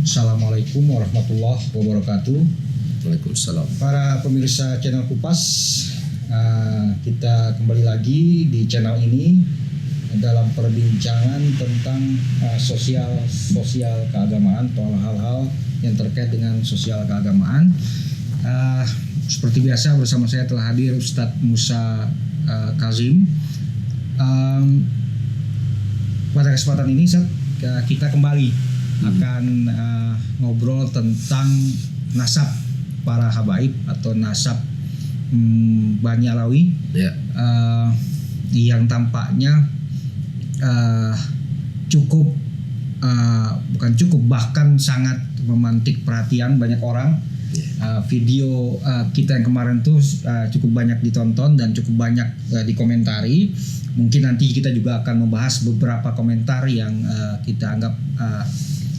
Assalamualaikum warahmatullahi wabarakatuh. Waalaikumsalam. Para pemirsa channel Kupas, kita kembali lagi di channel ini dalam perbincangan tentang sosial keagamaan atau hal-hal yang terkait dengan sosial keagamaan. Seperti biasa bersama saya telah hadir Ustadz Musa Kazim. Pada kesempatan ini kita kembali akan ngobrol tentang nasab para habaib atau nasab Bani Alawi, yang tampaknya bukan cukup bahkan sangat memantik perhatian banyak orang. Video kita yang kemarin tuh cukup banyak ditonton dan cukup banyak dikomentari. Mungkin nanti kita juga akan membahas beberapa komentar yang kita anggap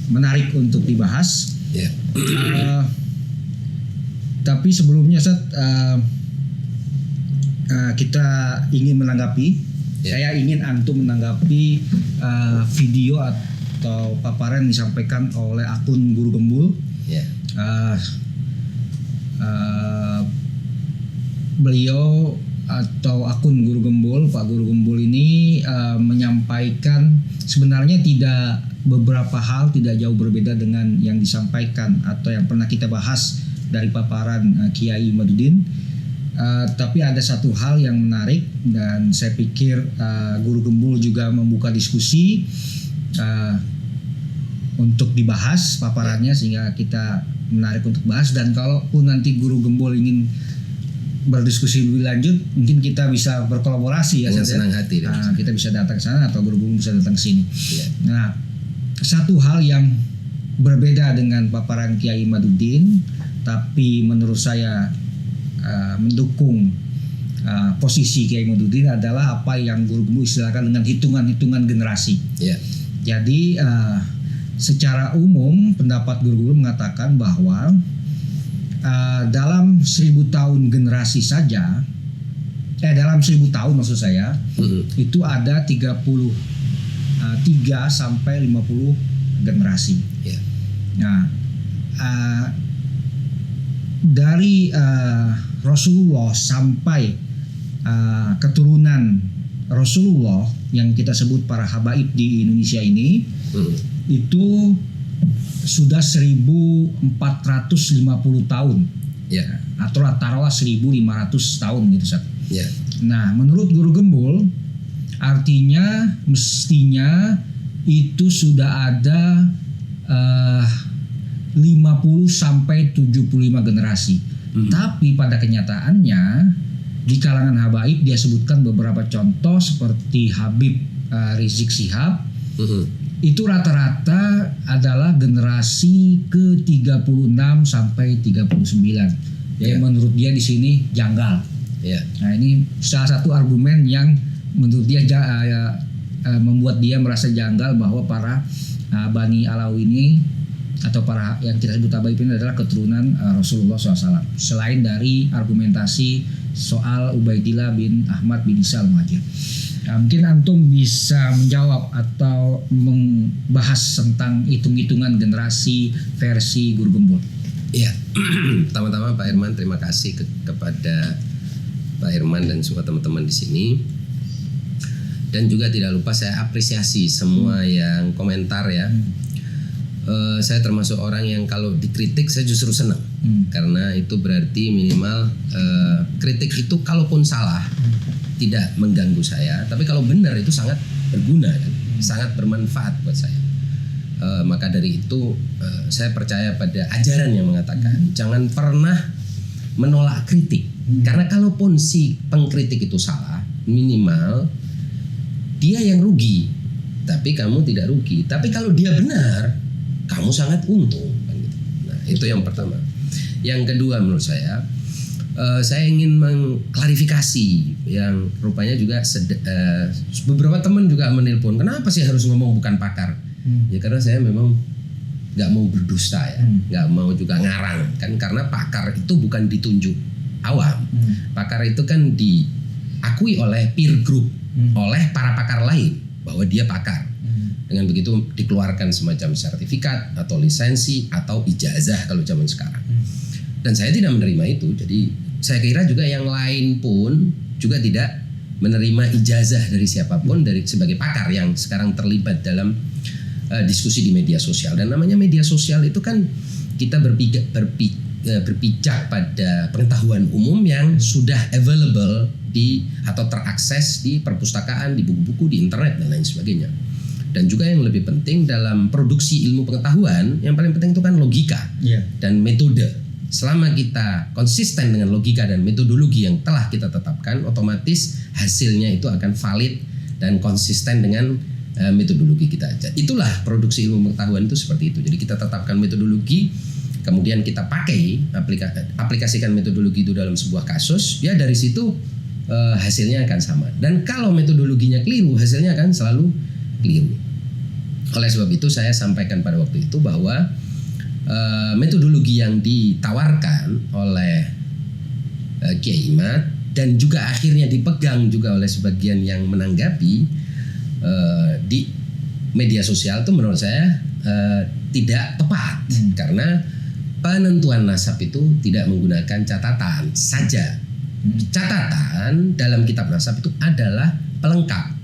menarik untuk dibahas. Tapi sebelumnya kita ingin menanggapi. Saya ingin antum menanggapi video atau paparan yang disampaikan oleh akun Guru Gembul. Beliau atau akun Guru Gembul, Pak Guru Gembul ini menyampaikan sebenarnya beberapa hal tidak jauh berbeda dengan yang disampaikan atau yang pernah kita bahas dari paparan Kiai Imaduddin. Tapi ada satu hal yang menarik dan saya pikir Guru Gembul juga membuka diskusi untuk dibahas paparannya sehingga kita menarik untuk bahas. Dan kalaupun nanti Guru Gembul ingin berdiskusi lebih lanjut, mungkin kita bisa berkolaborasi ya. Senang hati. Kita bisa datang ke sana atau Guru Gembul bisa datang ke sini. Nah, satu hal yang berbeda dengan paparan Kiai Imaduddin, tapi menurut saya mendukung posisi Kiai Imaduddin adalah apa yang Guru Gembul istilahkan dengan hitungan generasi. Jadi secara umum pendapat Guru Gembul mengatakan bahwa dalam 1000 tahun generasi saja, dalam 1000 tahun maksud saya, itu ada 33 sampai 50 generasi. Nah, dari Rasulullah sampai keturunan Rasulullah yang kita sebut para habaib di Indonesia ini, itu sudah 1450 tahun, atau taruhlah 1500 tahun gitu. Nah, menurut Guru Gembul, artinya mestinya itu sudah ada 50 sampai 75 generasi. Tapi pada kenyataannya di kalangan habaib dia sebutkan beberapa contoh seperti Habib Rizik Syihab. Itu rata-rata adalah generasi ke-36 sampai 39. Jadi menurut dia di sini janggal. Nah, ini salah satu argumen yang menurut dia membuat dia merasa janggal bahwa para Bani Alawi ini atau para yang kita sebut habaib ini adalah keturunan Rasulullah SAW. Selain dari argumentasi soal Ubaidillah bin Ahmad bin Isa al-Muhajir. Mungkin antum bisa menjawab atau membahas tentang hitung-hitungan generasi versi Guru Gembul. Pertama-tama Pak Herman, terima kasih kepada Pak Herman dan semua teman-teman di sini. Dan juga tidak lupa saya apresiasi semua yang komentar ya. Saya termasuk orang yang kalau dikritik saya justru senang, karena itu berarti minimal kritik itu kalaupun salah tidak mengganggu saya, tapi kalau benar itu sangat berguna kan, sangat bermanfaat buat saya. Maka dari itu saya percaya pada ajaran yang mengatakan jangan pernah menolak kritik, karena kalaupun si pengkritik itu salah, minimal dia yang rugi, tapi kamu tidak rugi. Tapi kalau dia benar, kamu sangat untung. Nah, itu yang pertama. Yang kedua menurut saya ingin mengklarifikasi yang rupanya juga beberapa teman juga menelpon, kenapa sih harus ngomong bukan pakar? Ya karena saya memang nggak mau berdusta ya, nggak mau juga ngarang kan, karena pakar itu bukan ditunjuk awam. Pakar itu kan diakui oleh peer group, oleh para pakar lain bahwa dia pakar. Dengan begitu dikeluarkan semacam sertifikat atau lisensi atau ijazah kalau zaman sekarang. Dan saya tidak menerima itu. Jadi saya kira juga yang lain pun juga tidak menerima ijazah dari siapapun dari sebagai pakar yang sekarang terlibat dalam diskusi di media sosial. Dan namanya media sosial itu kan kita berpijak pada pengetahuan umum yang sudah available atau terakses di perpustakaan, di buku-buku, di internet dan lain sebagainya. Dan juga yang lebih penting dalam produksi ilmu pengetahuan, yang paling penting itu kan logika dan metode. Selama kita konsisten dengan logika dan metodologi yang telah kita tetapkan, otomatis hasilnya itu akan valid dan konsisten dengan metodologi kita. Itulah produksi ilmu pengetahuan itu seperti itu. Jadi kita tetapkan metodologi, kemudian kita pakai, aplikasikan metodologi itu dalam sebuah kasus, ya dari situ hasilnya akan sama. Dan kalau metodologinya keliru, hasilnya akan selalu keliru. Oleh sebab itu saya sampaikan pada waktu itu bahwa metodologi yang ditawarkan oleh Kiai Imad dan juga akhirnya dipegang juga oleh sebagian yang menanggapi di media sosial itu menurut saya tidak tepat karena penentuan nasab itu tidak menggunakan catatan saja. Catatan dalam kitab nasab itu adalah pelengkap.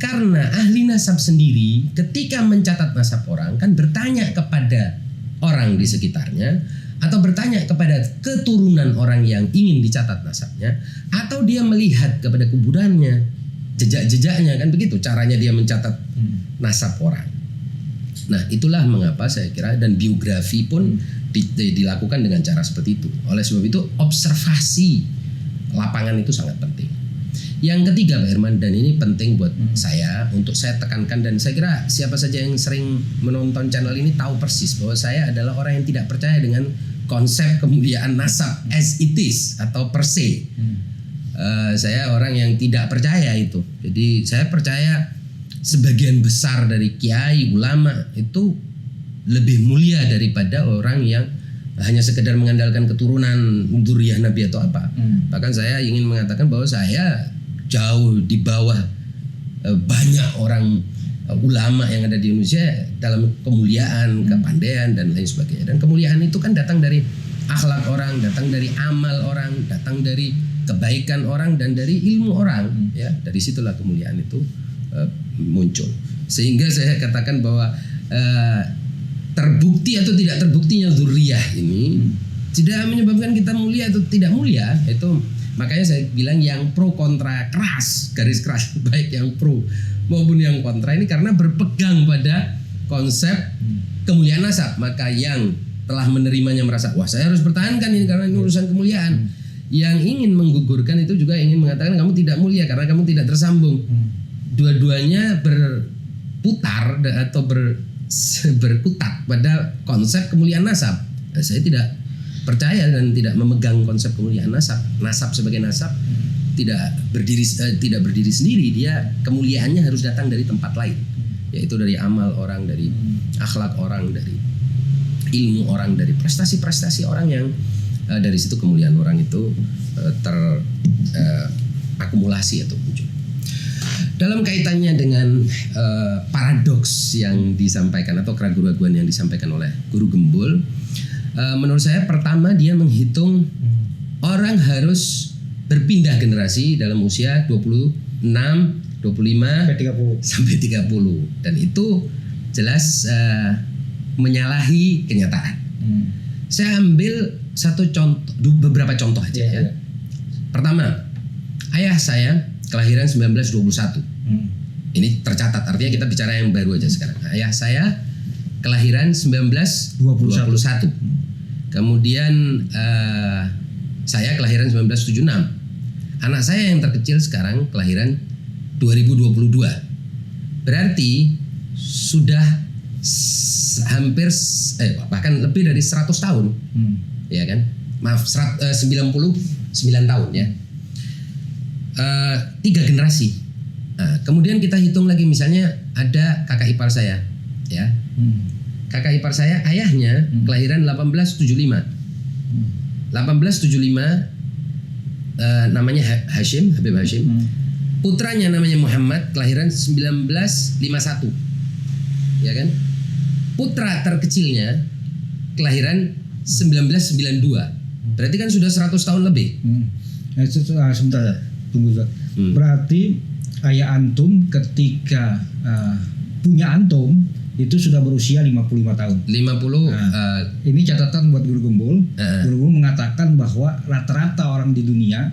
Karena ahli nasab sendiri ketika mencatat nasab orang kan bertanya kepada orang di sekitarnya atau bertanya kepada keturunan orang yang ingin dicatat nasabnya atau dia melihat kepada kuburannya, jejak-jejaknya, kan begitu caranya dia mencatat nasab orang. Nah, itulah mengapa saya kira dan biografi pun dilakukan dengan cara seperti itu. Oleh sebab itu observasi lapangan itu sangat penting. Yang ketiga Pak Herman, dan ini penting buat saya untuk saya tekankan, dan saya kira siapa saja yang sering menonton channel ini tahu persis bahwa saya adalah orang yang tidak percaya dengan konsep kemuliaan nasab as it is atau per se. Saya orang yang tidak percaya itu. Jadi saya percaya sebagian besar dari kiai ulama itu lebih mulia daripada orang yang hanya sekedar mengandalkan keturunan dzurriyyah Nabi atau apa. Bahkan saya ingin mengatakan bahwa saya jauh di bawah banyak orang ulama yang ada di Indonesia dalam kemuliaan, kepandaian dan lain sebagainya. Dan kemuliaan itu kan datang dari akhlak orang, datang dari amal orang, datang dari kebaikan orang dan dari ilmu orang. Ya, dari situlah kemuliaan itu muncul. Sehingga saya katakan bahwa terbukti atau tidak terbuktinya dzurriyyah ini tidak menyebabkan kita mulia atau tidak mulia. Itu makanya saya bilang yang pro kontra keras, garis keras, baik yang pro maupun yang kontra ini karena berpegang pada konsep kemuliaan nasab. Maka yang telah menerimanya merasa wah saya harus pertahankan ini karena ini urusan kemuliaan. Yang ingin menggugurkan itu juga ingin mengatakan kamu tidak mulia karena kamu tidak tersambung. Dua-duanya berputar atau berkutat pada konsep kemuliaan nasab. Nah, saya tidak percaya dan tidak memegang konsep kemuliaan nasab. Nasab sebagai nasab tidak berdiri sendiri. Dia kemuliaannya harus datang dari tempat lain, yaitu dari amal orang, dari akhlak orang, dari ilmu orang, dari prestasi-prestasi orang yang dari situ kemuliaan orang itu terakumulasi atau muncul. Dalam kaitannya dengan paradoks yang disampaikan atau keraguan-keraguan yang disampaikan oleh Guru Gembul, menurut saya pertama dia menghitung orang harus berpindah generasi dalam usia 26, 25 sampai 30 dan itu jelas menyalahi kenyataan. Saya ambil beberapa contoh aja ya. Pertama, ayah saya kelahiran 1921. Ini tercatat, artinya kita bicara yang baru aja sekarang. Ayah saya kelahiran 1921. Kemudian saya kelahiran 1976. Anak saya yang terkecil sekarang kelahiran 2022. Berarti sudah hampir bahkan lebih dari 100 tahun. Ya kan? Maaf, 99 tahun ya. 3 generasi. Nah, kemudian kita hitung lagi misalnya ada kakak ipar saya, ya. Kakak ipar saya ayahnya kelahiran 1875. 1875 namanya Habib Hashim. Putranya namanya Muhammad kelahiran 1951. ya kan? Putra terkecilnya kelahiran 1992. Berarti kan sudah 100 tahun lebih. Sebentar ya, tunggu Ustaz. Berarti ayah antum ketika punya antum itu sudah berusia 55 tahun. 50 Ini catatan buat Guru Gembul. Guru Gembul mengatakan bahwa rata-rata orang di dunia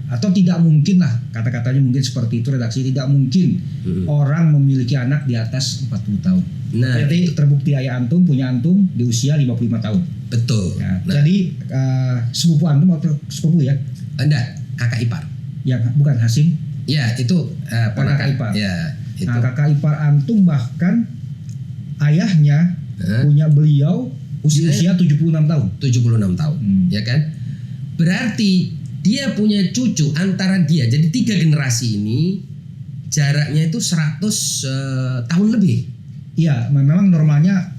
atau tidak mungkin lah, kata-katanya mungkin seperti itu redaksi, tidak mungkin orang memiliki anak di atas 40 tahun. Nah, Jadi terbukti ayah antum punya antum di usia 55 tahun. betul. Jadi sepupu antum atau sepupu ya? Enggak, kakak ipar. Ya bukan Hasim. Ya, itu Kakak ipar. Ya, itu. Nah, kakak ipar antum bahkan ayahnya punya beliau di usia 76 tahun. 76 tahun, ya kan? Berarti dia punya cucu antara dia. Jadi 3 generasi ini jaraknya itu 100 tahun lebih. Iya, memang normalnya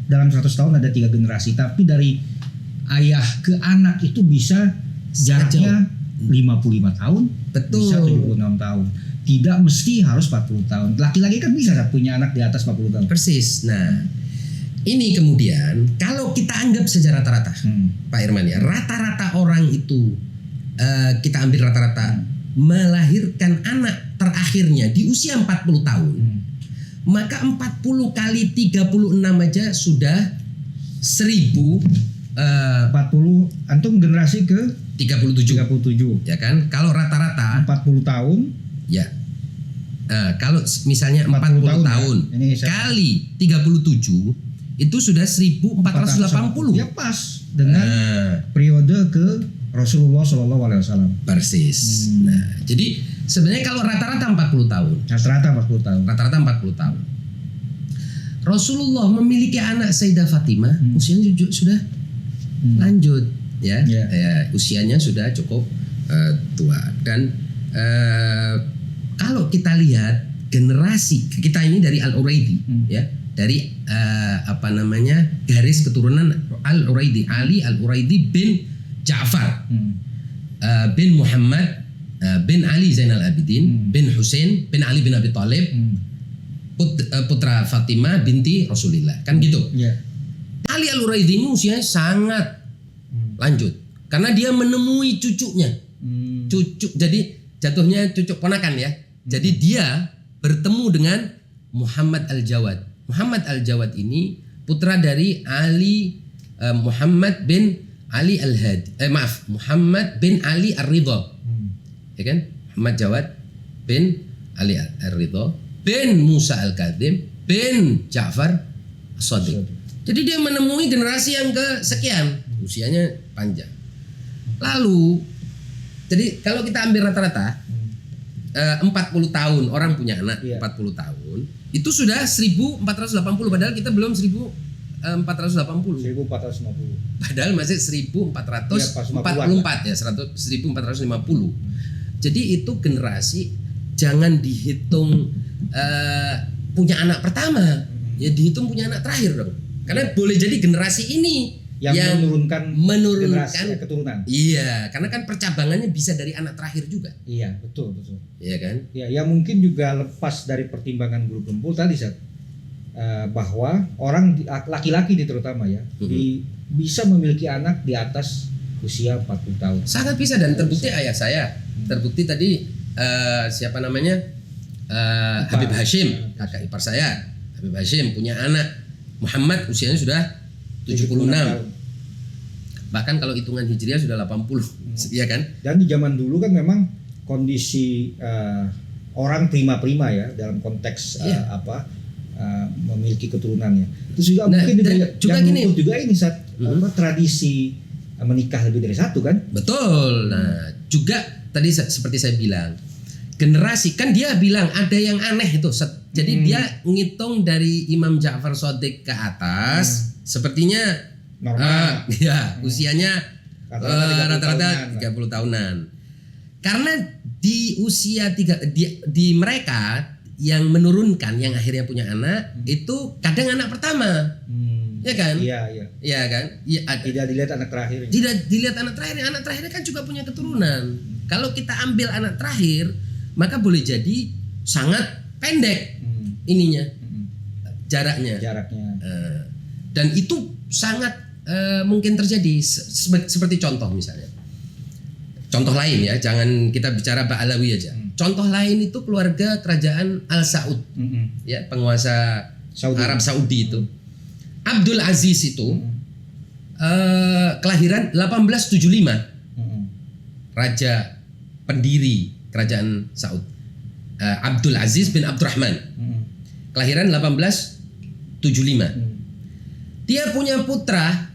dalam 100 tahun ada 3 generasi, tapi dari ayah ke anak itu bisa jaraknya 55 tahun, Betul. bisa 76 tahun. Tidak mesti harus 40 tahun. Laki-laki kan bisa punya anak di atas 40 tahun. Persis. Nah, ini kemudian kalau kita anggap secara rata-rata, Pak Irman ya, rata-rata orang itu kita ambil rata-rata melahirkan anak terakhirnya di usia 40 tahun. Maka 40 kali 36 aja sudah 1000 40 antum generasi ke 37. 37. Ya kan? Kalau rata-rata 40 tahun ya. Kalau misalnya 40 tahun Ini saya- kali 37 itu sudah 1480. Ya pas dengan periode ke Rasulullah SAW. Persis. Nah, jadi sebenarnya kalau rata-rata 40 tahun. Rata-rata 40 tahun. Rata-rata 40 tahun. Rasulullah memiliki anak Sayyidah Fatimah usianya sudah lanjut ya. Ya, usianya sudah cukup tua dan kalau kita lihat generasi kita ini dari Al-Uraidi ya, dari garis keturunan Al-Uraidi, Ali Al-Uraidi bin Ja'far bin Muhammad bin Ali Zainal Abidin bin Husain bin Ali bin Abi Thalib putra Fatimah binti Rasulillah, kan gitu. Ali Al-Uraidi ini usianya sangat lanjut karena dia menemui cucunya. Jadi jatuhnya cucu ponakan ya. Jadi dia bertemu dengan Muhammad Al-Jawad. Muhammad Al-Jawad ini putra dari Ali Muhammad bin Ali Al-Hadi. Muhammad bin Ali Ar-Ridha. Ya kan? Muhammad Jawad bin Ali Ar-Ridha bin Musa Al-Kadhim bin Ja'far As-Shadiq. Jadi dia menemui generasi yang kesekian, usianya panjang. Lalu jadi kalau kita ambil rata-rata 40 tahun orang punya anak, 40 tahun itu sudah 1480, padahal kita belum 1480. 1450. Padahal masih 1444 ya, 1450. Jadi itu generasi jangan dihitung punya anak pertama, ya dihitung punya anak terakhir dong. Karena boleh jadi generasi ini yang menurunkan keturunan. Iya, karena kan percabangannya bisa dari anak terakhir juga. Iya, betul. Iya kan? Ya, yang mungkin juga lepas dari pertimbangan Guru Gembul tadi bahwa orang laki-laki terutama ya bisa memiliki anak di atas usia 40 tahun. Sangat bisa dan terbukti ayah saya. Terbukti tadi siapa namanya? Habib Hashim, kakak ipar saya. Habib Hashim punya anak Muhammad usianya sudah 76. Bahkan kalau hitungan hijriah sudah 80, ya kan? Dan di zaman dulu kan memang kondisi orang prima-prima ya dalam konteks memiliki keturunannya. Itu juga mungkin juga ini tradisi menikah lebih dari satu kan? Betul. Nah, juga tadi seperti saya bilang, generasi kan dia bilang ada yang aneh itu. Jadi dia ngitung dari Imam Ja'far Shadiq ke atas, sepertinya normal. Usianya rata-rata 30 tahunan. Karena di usia di mereka yang menurunkan, yang akhirnya punya anak itu kadang anak pertama, ya kan? Iya kan? Ya, tidak dilihat anak terakhir. Tidak dilihat anak terakhir. Anak terakhirnya kan juga punya keturunan. Kalau kita ambil anak terakhir, maka boleh jadi sangat pendek ininya jaraknya. Dan itu sangat mungkin terjadi seperti contoh misalnya. Contoh lain ya, jangan kita bicara Ba'alawi aja. Contoh lain itu keluarga kerajaan Al Saud, ya penguasa Arab Saudi itu. Abdul Aziz itu kelahiran 1875, raja pendiri kerajaan Saud. Abdul Aziz bin Abdurrahman, kelahiran 1875. Dia punya putra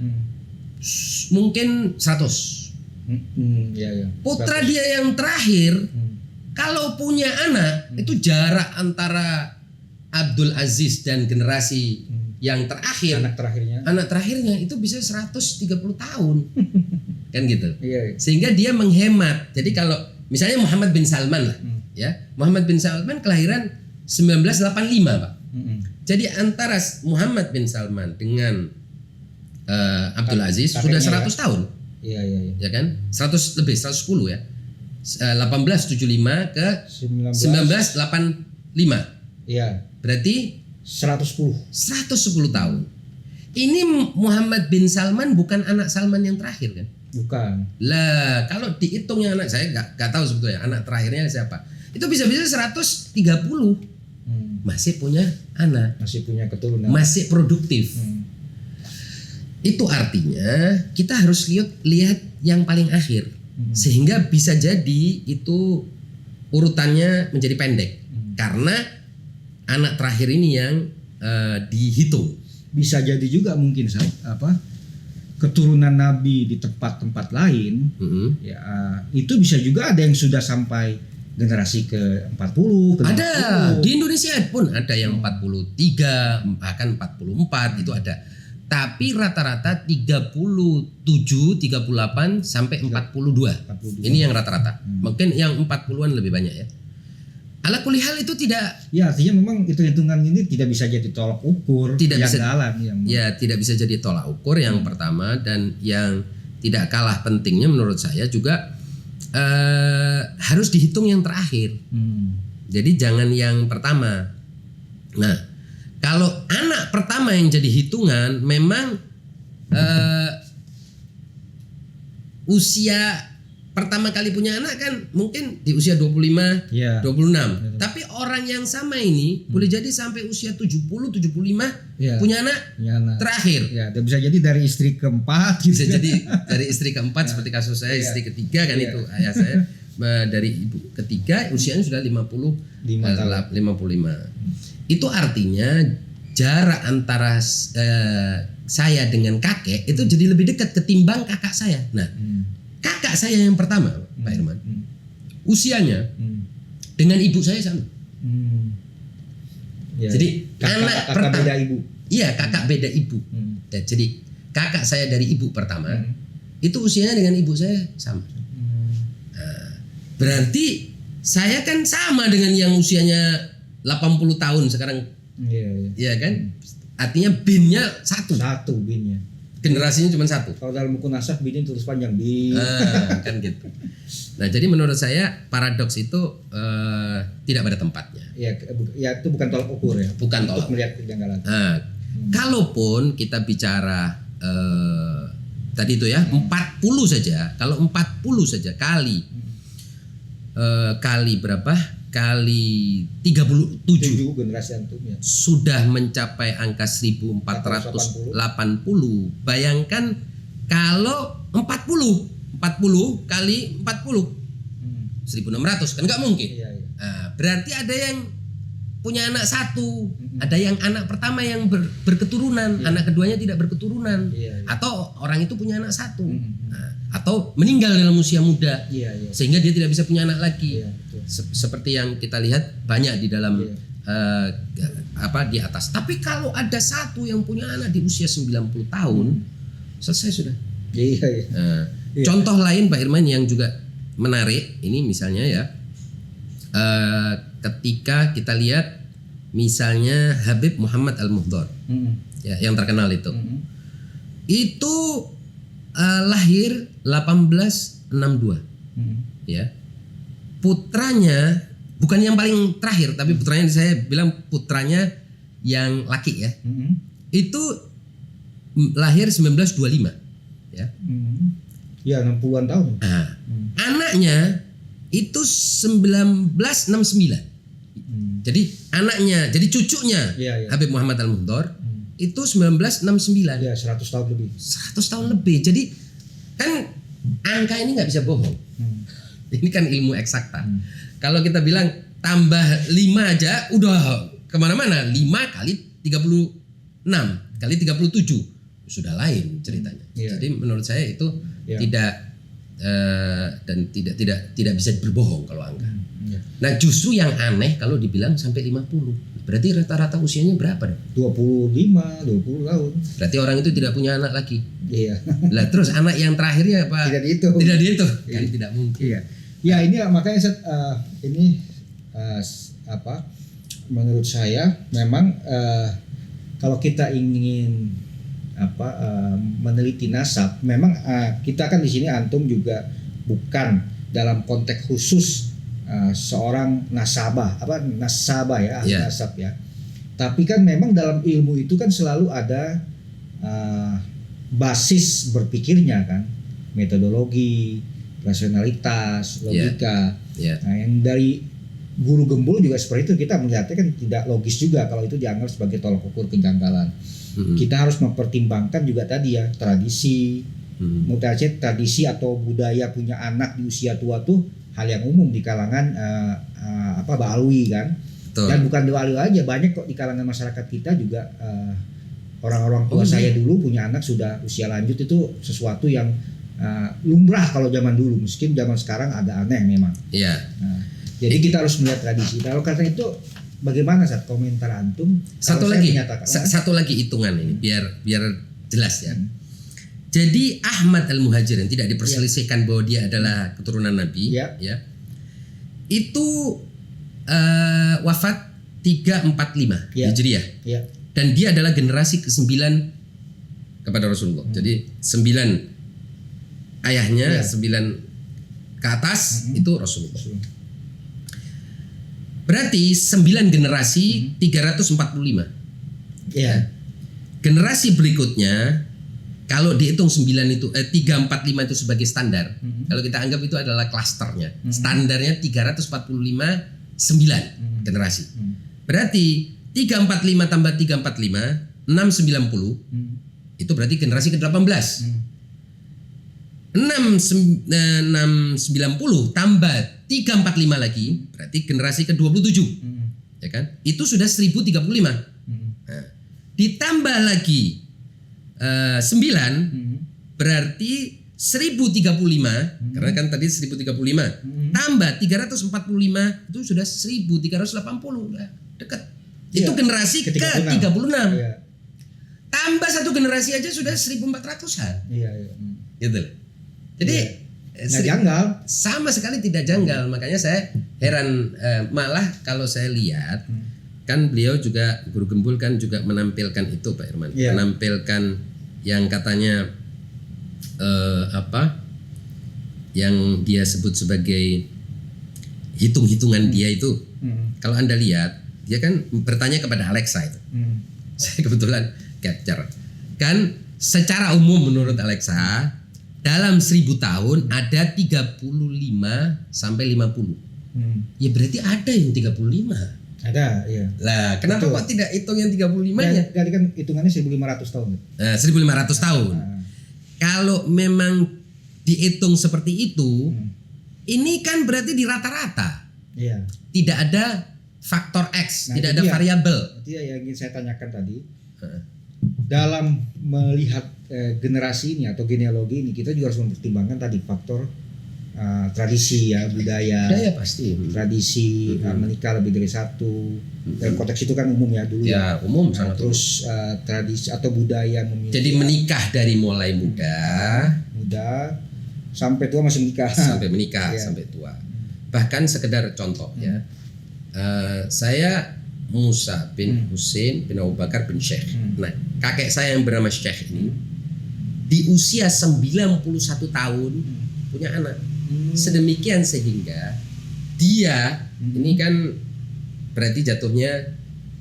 mungkin 100. Putra dia yang terakhir, kalau punya anak, itu jarak antara Abdul Aziz dan generasi yang terakhir, anak terakhirnya itu bisa 130 tahun. Kan gitu. Sehingga dia menghemat. Jadi kalau misalnya Muhammad bin Salman lah, ya. Muhammad bin Salman kelahiran 1985, Pak. Jadi antara Muhammad bin Salman dengan Abdul Aziz sudah 100 tahun. Ya kan? 100 lebih, 110 ya. 1875 ke 1985. Berarti 110 tahun. Ini Muhammad bin Salman bukan anak Salman yang terakhir kan? Bukan. Lah, kalau dihitungnya anak saya nggak tahu sebetulnya anak terakhirnya siapa. Itu bisa-bisa 130. Masih punya anak. Masih punya keturunan. Masih produktif. Itu artinya kita harus lihat yang paling akhir, sehingga bisa jadi itu urutannya menjadi pendek karena anak terakhir ini yang dihitung. Bisa jadi juga mungkin keturunan Nabi di tempat-tempat lain, ya itu bisa juga ada yang sudah sampai generasi ke-40, ada 50. Di Indonesia pun ada yang 43 bahkan 44 itu ada. Tapi rata-rata 37, 38 sampai 42. Ini yang rata-rata. Mungkin yang 40-an lebih banyak ya. Ala kulli hal itu tidak. Ya artinya memang hitungan ini tidak bisa jadi tolak ukur. Tidak bisa. Ya tidak bisa jadi tolak ukur yang pertama, dan yang tidak kalah pentingnya menurut saya juga harus dihitung yang terakhir. Jadi jangan yang pertama. Nah. Kalau anak pertama yang jadi hitungan, memang usia pertama kali punya anak kan mungkin di usia 25, 26. Tapi orang yang sama ini boleh jadi sampai usia 70, 75 punya anak terakhir. Ya, dan bisa jadi dari istri keempat. Bisa jadi dari istri keempat seperti kasus saya, istri ketiga kan itu ayah saya. Dari ibu ketiga usianya sudah 55. Itu artinya jarak antara saya dengan kakek itu jadi lebih dekat ketimbang kakak saya. Nah, kakak saya yang pertama, Pak Irman, usianya dengan ibu saya sama. Jadi kakak beda ibu. Iya, kakak beda ibu. Jadi kakak saya dari ibu pertama itu usianya dengan ibu saya sama. Nah, berarti saya kan sama dengan yang usianya 80 tahun sekarang. Iya kan? Artinya binnya satu binnya. Generasinya cuma satu. Kalau dalam buku nasab binnya tulis panjang bin. Kan gitu. Nah, jadi menurut saya paradoks itu tidak pada tempatnya. Ya itu bukan tolak ukur ya. Bukan tolak. Untuk melihat kejanggalan. Nah, kalaupun kita bicara tadi itu ya 40 saja. Kalau 40 saja kali berapa? Kali 37 generasi antum ya. Sudah mencapai angka 1480. Bayangkan kalau 40 kali 40 1600 kan nggak mungkin. Nah, berarti ada yang punya anak satu, ada yang anak pertama yang berketurunan, anak keduanya tidak berketurunan, atau orang itu punya anak satu, atau meninggal dalam usia muda, sehingga dia tidak bisa punya anak lagi. Seperti yang kita lihat banyak di dalam di atas. Tapi kalau ada satu yang punya anak di usia 90 tahun, selesai sudah. Contoh lain Pak Irman yang juga menarik ini misalnya ya, ketika kita lihat misalnya Habib Muhammad Al-Muhdhar, ya, yang terkenal itu, itu lahir 1862, ya. Putranya bukan yang paling terakhir, tapi putranya saya bilang putranya yang laki ya, Hmm. itu lahir 1925 ya. Ya 60-an tahun. Nah, anaknya itu 1969. Jadi anaknya, jadi cucunya Iya. Habib Muhammad Al-Muhdhar itu 1969. Ya 100 tahun lebih. 100 tahun lebih. Jadi kan angka ini nggak bisa bohong. Ini kan ilmu eksakta. Kalau kita bilang tambah 5 aja udah kemana-mana. 5 kali 36 kali 37 sudah lain ceritanya. Iya. Jadi menurut saya itu Iya. tidak bisa berbohong kalau angka. Iya. Nah justru yang aneh kalau dibilang sampai 50. Berarti rata-rata usianya berapa dong? 25, 20 tahun. Berarti orang itu tidak punya anak lagi. Iya. Lah terus anak yang terakhirnya apa? Tidak dihitung. Tidak dihitung. Kan tidak mungkin. Iya. Ya ini makanya ini menurut saya memang kalau kita ingin meneliti nasab, memang kita kan di sini antum juga bukan dalam konteks khusus seorang nasabah ya, ahli Yeah. nasab ya. Tapi kan memang dalam ilmu itu kan selalu ada basis berpikirnya kan, metodologi, rasionalitas, logika. Ya. Nah, yang dari guru gembul juga seperti itu, kita melihatnya kan tidak logis juga kalau itu dianggap sebagai tolak ukur kejanggalan. Kita harus mempertimbangkan juga tadi ya tradisi, mutasi tradisi atau budaya punya anak di usia tua tuh hal yang umum di kalangan Ba'alwi kan. Betul. Dan bukan di Ba'alwi aja, banyak kok di kalangan masyarakat kita juga orang-orang tua saya dulu punya anak sudah usia lanjut, itu sesuatu yang lumrah kalau zaman dulu, mungkin zaman sekarang agak aneh memang. Iya. Nah, jadi kita harus melihat tradisi. Kalau karena itu bagaimana saat komentar antum? Satu Kalau saya lagi, menyatakan, satu lagi hitungan ini biar jelas ya. Jadi Ahmad Al-Muhajir yang tidak diperselisihkan bahwa dia adalah keturunan Nabi, Ya. ya. Itu wafat 345 Ya. Hijriah. ya, Dan dia adalah generasi ke-9 kepada Rasulullah. Jadi 9 ayahnya, Ya. 9 ke atas itu Rasulullah. Berarti 9 generasi 345. ya, Generasi berikutnya kalau dihitung 9 itu 345 itu sebagai standar. Kalau kita anggap itu adalah klasternya. Standarnya 345 9 generasi. Berarti 345 tambah 345 690 itu berarti generasi ke-18. 690 tambah 345 lagi berarti generasi ke-27. Ya kan? Itu sudah 1035. Nah, ditambah lagi 9 berarti 1035 karena kan tadi 1035 tambah 345 itu sudah 1380 dekat. Itu Iya, generasi ke-36. Iya. Tambah satu generasi aja sudah 1400-an. Iya. Gitu. Jadi Nggak janggal. sama sekali tidak janggal. Makanya saya heran, malah kalau saya lihat kan beliau juga guru gembul kan juga menampilkan itu Pak Irman, Iya. menampilkan yang katanya yang dia sebut sebagai hitung-hitungan dia itu. Kalau Anda lihat dia kan bertanya kepada Alexa itu. Saya kebetulan capture kan secara umum menurut Alexa dalam 1000 tahun ada 35 sampai 50. Ya berarti ada yang 35. Ada, iya. Lah, kenapa Betul. kok tidak hitung yang 35-nya? Jadi kan hitungannya 1500 tahun. 1500 tahun. Kalau memang dihitung seperti itu, ini kan berarti di rata-rata. Iya. Tidak ada faktor X, Nah, tidak itu ada dia. variabel. Itu yang ingin saya tanyakan tadi. Dalam melihat generasi ini atau genealogi ini, kita juga harus mempertimbangkan tadi faktor tradisi ya, budaya. Ya pasti. Tradisi menikah lebih dari satu. Dalam konteks itu kan umum ya dulu. Ya, umum Nah, sangat terus tradisi atau budaya memilih. Jadi menikah dari mulai muda muda sampai tua masih menikah. sampai menikah, Iya. sampai tua. Bahkan sekedar contoh ya. Saya Musa bin Husain bin Abu Bakar bin Syekh. Nah, kakek saya yang bernama Syekh ini di usia 91 tahun punya anak. Sedemikian sehingga dia ini kan berarti jatuhnya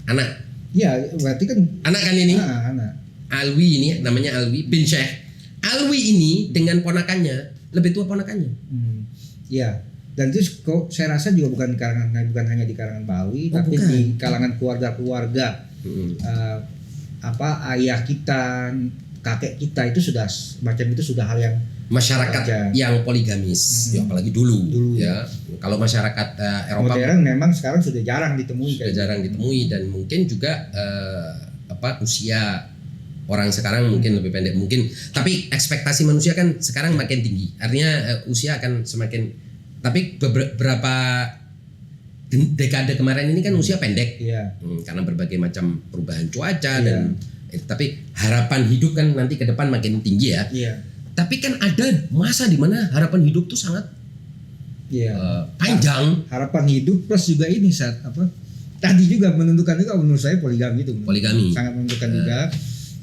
anak Ya, berarti kan Anak kan ini? anak. Alwi ini namanya Alwi bin Syekh. Alwi ini dengan ponakannya, lebih tua ponakannya. Ya. Dan itu kok saya rasa juga bukan hanya di kalangan Bali, tapi bukan. di kalangan keluarga-keluarga. Ayah kita, kakek kita itu sudah macam itu sudah hal yang Masyarakat Aja. yang poligamis, ya apalagi dulu ya. Kalau masyarakat Eropa modern memang sekarang sudah jarang ditemui sudah kayak jarang ditemui, dan mungkin juga usia orang sekarang mungkin lebih pendek mungkin, tapi ekspektasi manusia kan sekarang makin tinggi, artinya usia akan semakin, tapi beberapa dekade kemarin ini kan usia pendek. Iya. Karena berbagai macam perubahan cuaca Iya. dan tapi harapan hidup kan nanti ke depan makin tinggi ya. Iya. Tapi kan ada masa di mana harapan hidup tuh sangat Iya. panjang. Harapan hidup plus juga ini saat tadi juga menentukan juga menurut saya poligami itu. Poligami. Sangat menentukan juga.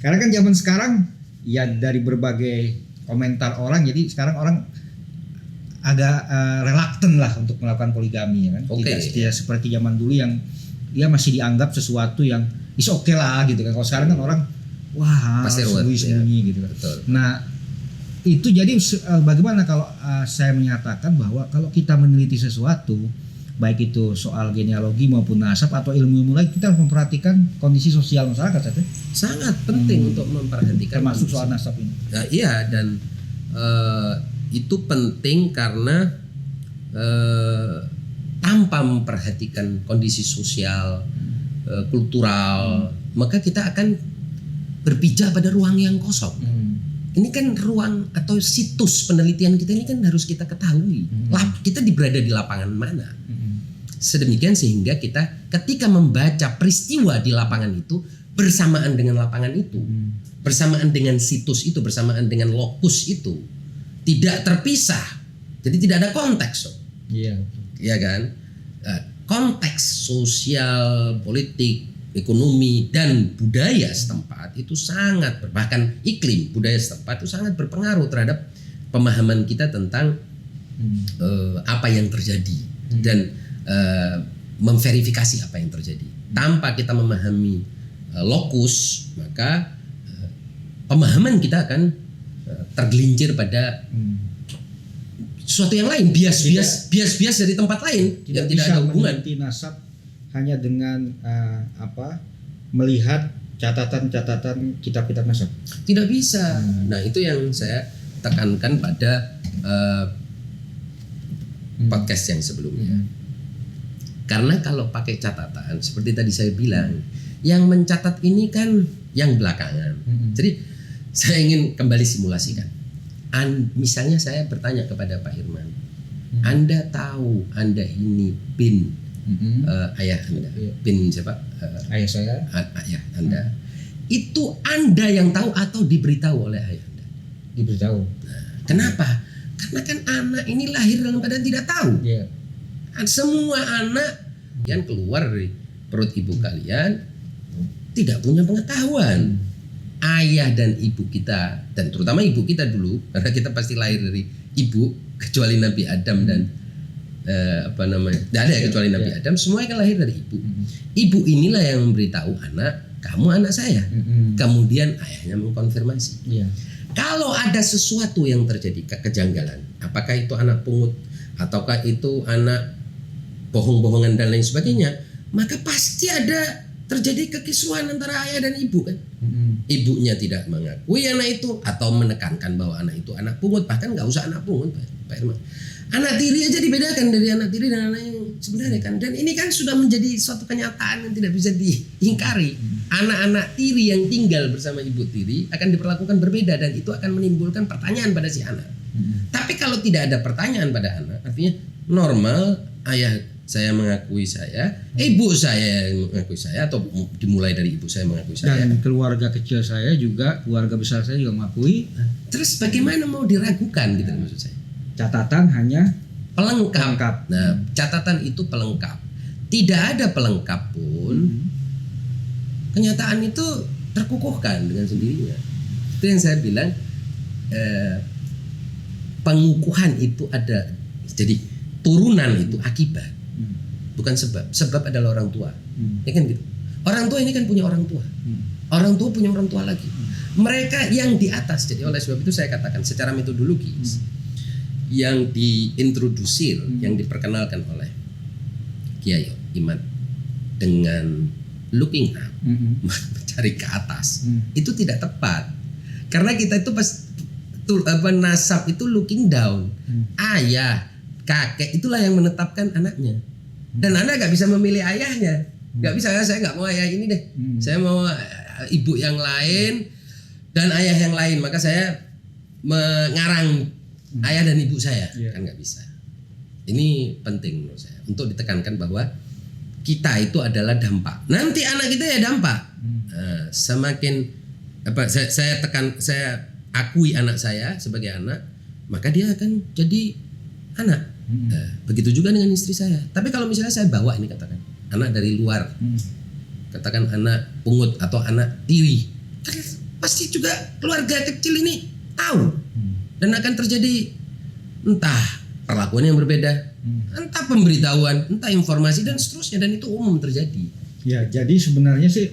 Karena kan zaman sekarang ya dari berbagai komentar orang, jadi sekarang orang agak reluctant lah untuk melakukan poligami ya kan. Oke. Tidak seperti zaman dulu yang dia masih dianggap sesuatu yang is oke lah gitu kan. Kalau sekarang kan orang wah Pasti ruwet, sembunyi-sembunyi gitu kan. Betul. Nah, itu jadi bagaimana kalau saya menyatakan bahwa kalau kita meneliti sesuatu, baik itu soal genealogi maupun nasab atau ilmu-ilmu lain, kita harus memperhatikan kondisi sosial masyarakat, Sate. Sangat penting untuk memperhatikan Termasuk kondisi. soal nasab ini. Nah, iya, dan itu penting karena tanpa memperhatikan kondisi sosial, kultural, maka kita akan berpijak pada ruang yang kosong. Ini kan ruang atau situs penelitian kita ini kan harus kita ketahui. Kita berada di lapangan mana. Sedemikian sehingga kita ketika membaca peristiwa di lapangan itu bersamaan dengan lapangan itu, bersamaan dengan situs itu, bersamaan dengan lokus itu, tidak terpisah. Jadi tidak ada konteks. Iya. Ya kan? Konteks sosial, politik, ekonomi dan budaya setempat itu sangat bahkan iklim budaya setempat itu sangat berpengaruh terhadap pemahaman kita tentang apa yang terjadi dan memverifikasi apa yang terjadi. Tanpa kita memahami lokus, maka pemahaman kita akan tergelincir pada sesuatu yang lain, bias dari tempat lain yang tidak ada hubungan. Meneliti nasab hanya dengan melihat catatan-catatan kitab-kitab nasab. Tidak bisa. Nah, itu yang saya tekankan pada podcast yang sebelumnya. Karena kalau pakai catatan, seperti tadi saya bilang, yang mencatat ini kan yang belakangan. Jadi saya ingin kembali simulasikan. Misalnya saya bertanya kepada Pak Irman, Anda tahu Anda ini bin ayah Anda, bin siapa? Ayah saya. Ayah Anda. Itu Anda yang tahu atau diberitahu oleh ayah Anda? Diberitahu. Nah, kenapa? Karena kan anak ini lahir dalam keadaan tidak tahu. Iya. Semua anak yang keluar dari perut ibu kalian tidak punya pengetahuan. Ayah dan ibu kita, dan terutama ibu kita dulu, karena kita pasti lahir dari ibu, kecuali Nabi Adam dan tidak ada ya kecuali Nabi Adam, semua kan lahir dari ibu. Ibu inilah yang memberitahu anak, kamu anak saya. Kemudian ayahnya mengkonfirmasi. Iya. Kalau ada sesuatu yang terjadi kejanggalan, apakah itu anak pungut ataukah itu anak bohong-bohongan dan lain sebagainya, maka pasti ada terjadi kekisruhan antara ayah dan ibu kan. Ibunya tidak mengakui anak itu atau menekankan bahwa anak itu anak pungut, bahkan nggak usah anak pungut, Pak Irman. Anak tiri aja dibedakan dari anak tiri dan anak yang sebenarnya kan. Dan ini kan sudah menjadi suatu kenyataan yang tidak bisa diingkari. Anak-anak tiri yang tinggal bersama ibu tiri akan diperlakukan berbeda dan itu akan menimbulkan pertanyaan pada si anak. Tapi kalau tidak ada pertanyaan pada anak, artinya normal ayah saya mengakui saya, ibu saya mengakui saya, atau dimulai dari ibu saya mengakui saya. Dan keluarga kecil saya juga, keluarga besar saya juga mengakui. Terus bagaimana mau diragukan gitu maksud saya? Catatan hanya pelengkap. Nah, catatan itu pelengkap. Tidak ada pelengkap pun, kenyataan itu terkukuhkan dengan sendirinya. Itu yang saya bilang, pengukuhan itu ada. Jadi turunan itu akibat. Bukan sebab. Sebab adalah orang tua. Ya kan gitu. Orang tua ini kan punya orang tua. Orang tua punya orang tua lagi. Mereka yang di atas. Jadi oleh sebab itu saya katakan secara metodologis yang diintrodusir, yang diperkenalkan oleh Kiai Imad dengan looking up, mencari ke atas, itu tidak tepat. Karena kita itu nasab itu looking down. Ayah, kakek itulah yang menetapkan anaknya. Dan anak gak bisa memilih ayahnya. Gak bisa, saya gak mau ayah ini deh. Saya mau ibu yang lain dan ayah yang lain. Maka saya mengarang ayah dan ibu saya. Kan gak bisa. Ini penting menurut saya untuk ditekankan bahwa kita itu adalah dampak. Nanti anak kita ya dampak. Nah, semakin saya akui anak saya sebagai anak, maka dia akan jadi anak. Nah, begitu juga dengan istri saya. Tapi kalau misalnya saya bawa ini, katakan anak dari luar, katakan anak pungut atau anak tiri, kan pasti juga keluarga kecil ini tahu dan akan terjadi entah perlakuan yang berbeda, entah pemberitahuan, entah informasi dan seterusnya, dan itu umum terjadi. Ya, jadi sebenarnya sih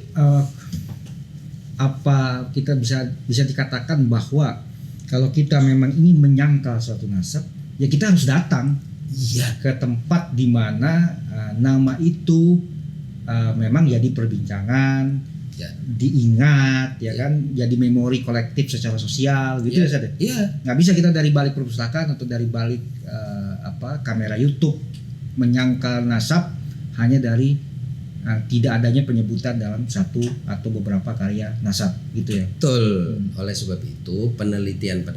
apa kita bisa dikatakan bahwa kalau kita memang ingin menyangkal suatu nasab, ya kita harus datang ke tempat di mana nama itu memang jadi perbincangan, diingat, ya kan, jadi memori kolektif secara sosial gitu ya Ustaz. Iya. Nggak bisa kita dari balik perpustakaan atau dari balik kamera YouTube menyangkal nasab hanya dari tidak adanya penyebutan dalam satu atau beberapa karya nasab gitu ya. Betul. Oleh sebab itu penelitian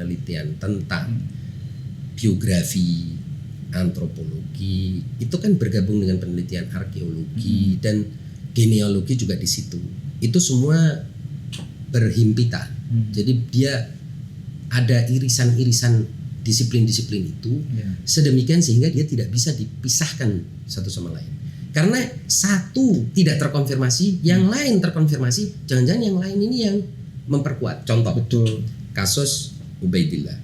tentang biografi, antropologi itu kan bergabung dengan penelitian arkeologi dan genealogi juga di situ. Itu semua berhimpitan. Jadi dia ada irisan-irisan disiplin-disiplin itu sedemikian sehingga dia tidak bisa dipisahkan satu sama lain. Karena satu tidak terkonfirmasi, yang lain terkonfirmasi, jangan-jangan yang lain ini yang memperkuat. Contoh, kasus Ubaidillah.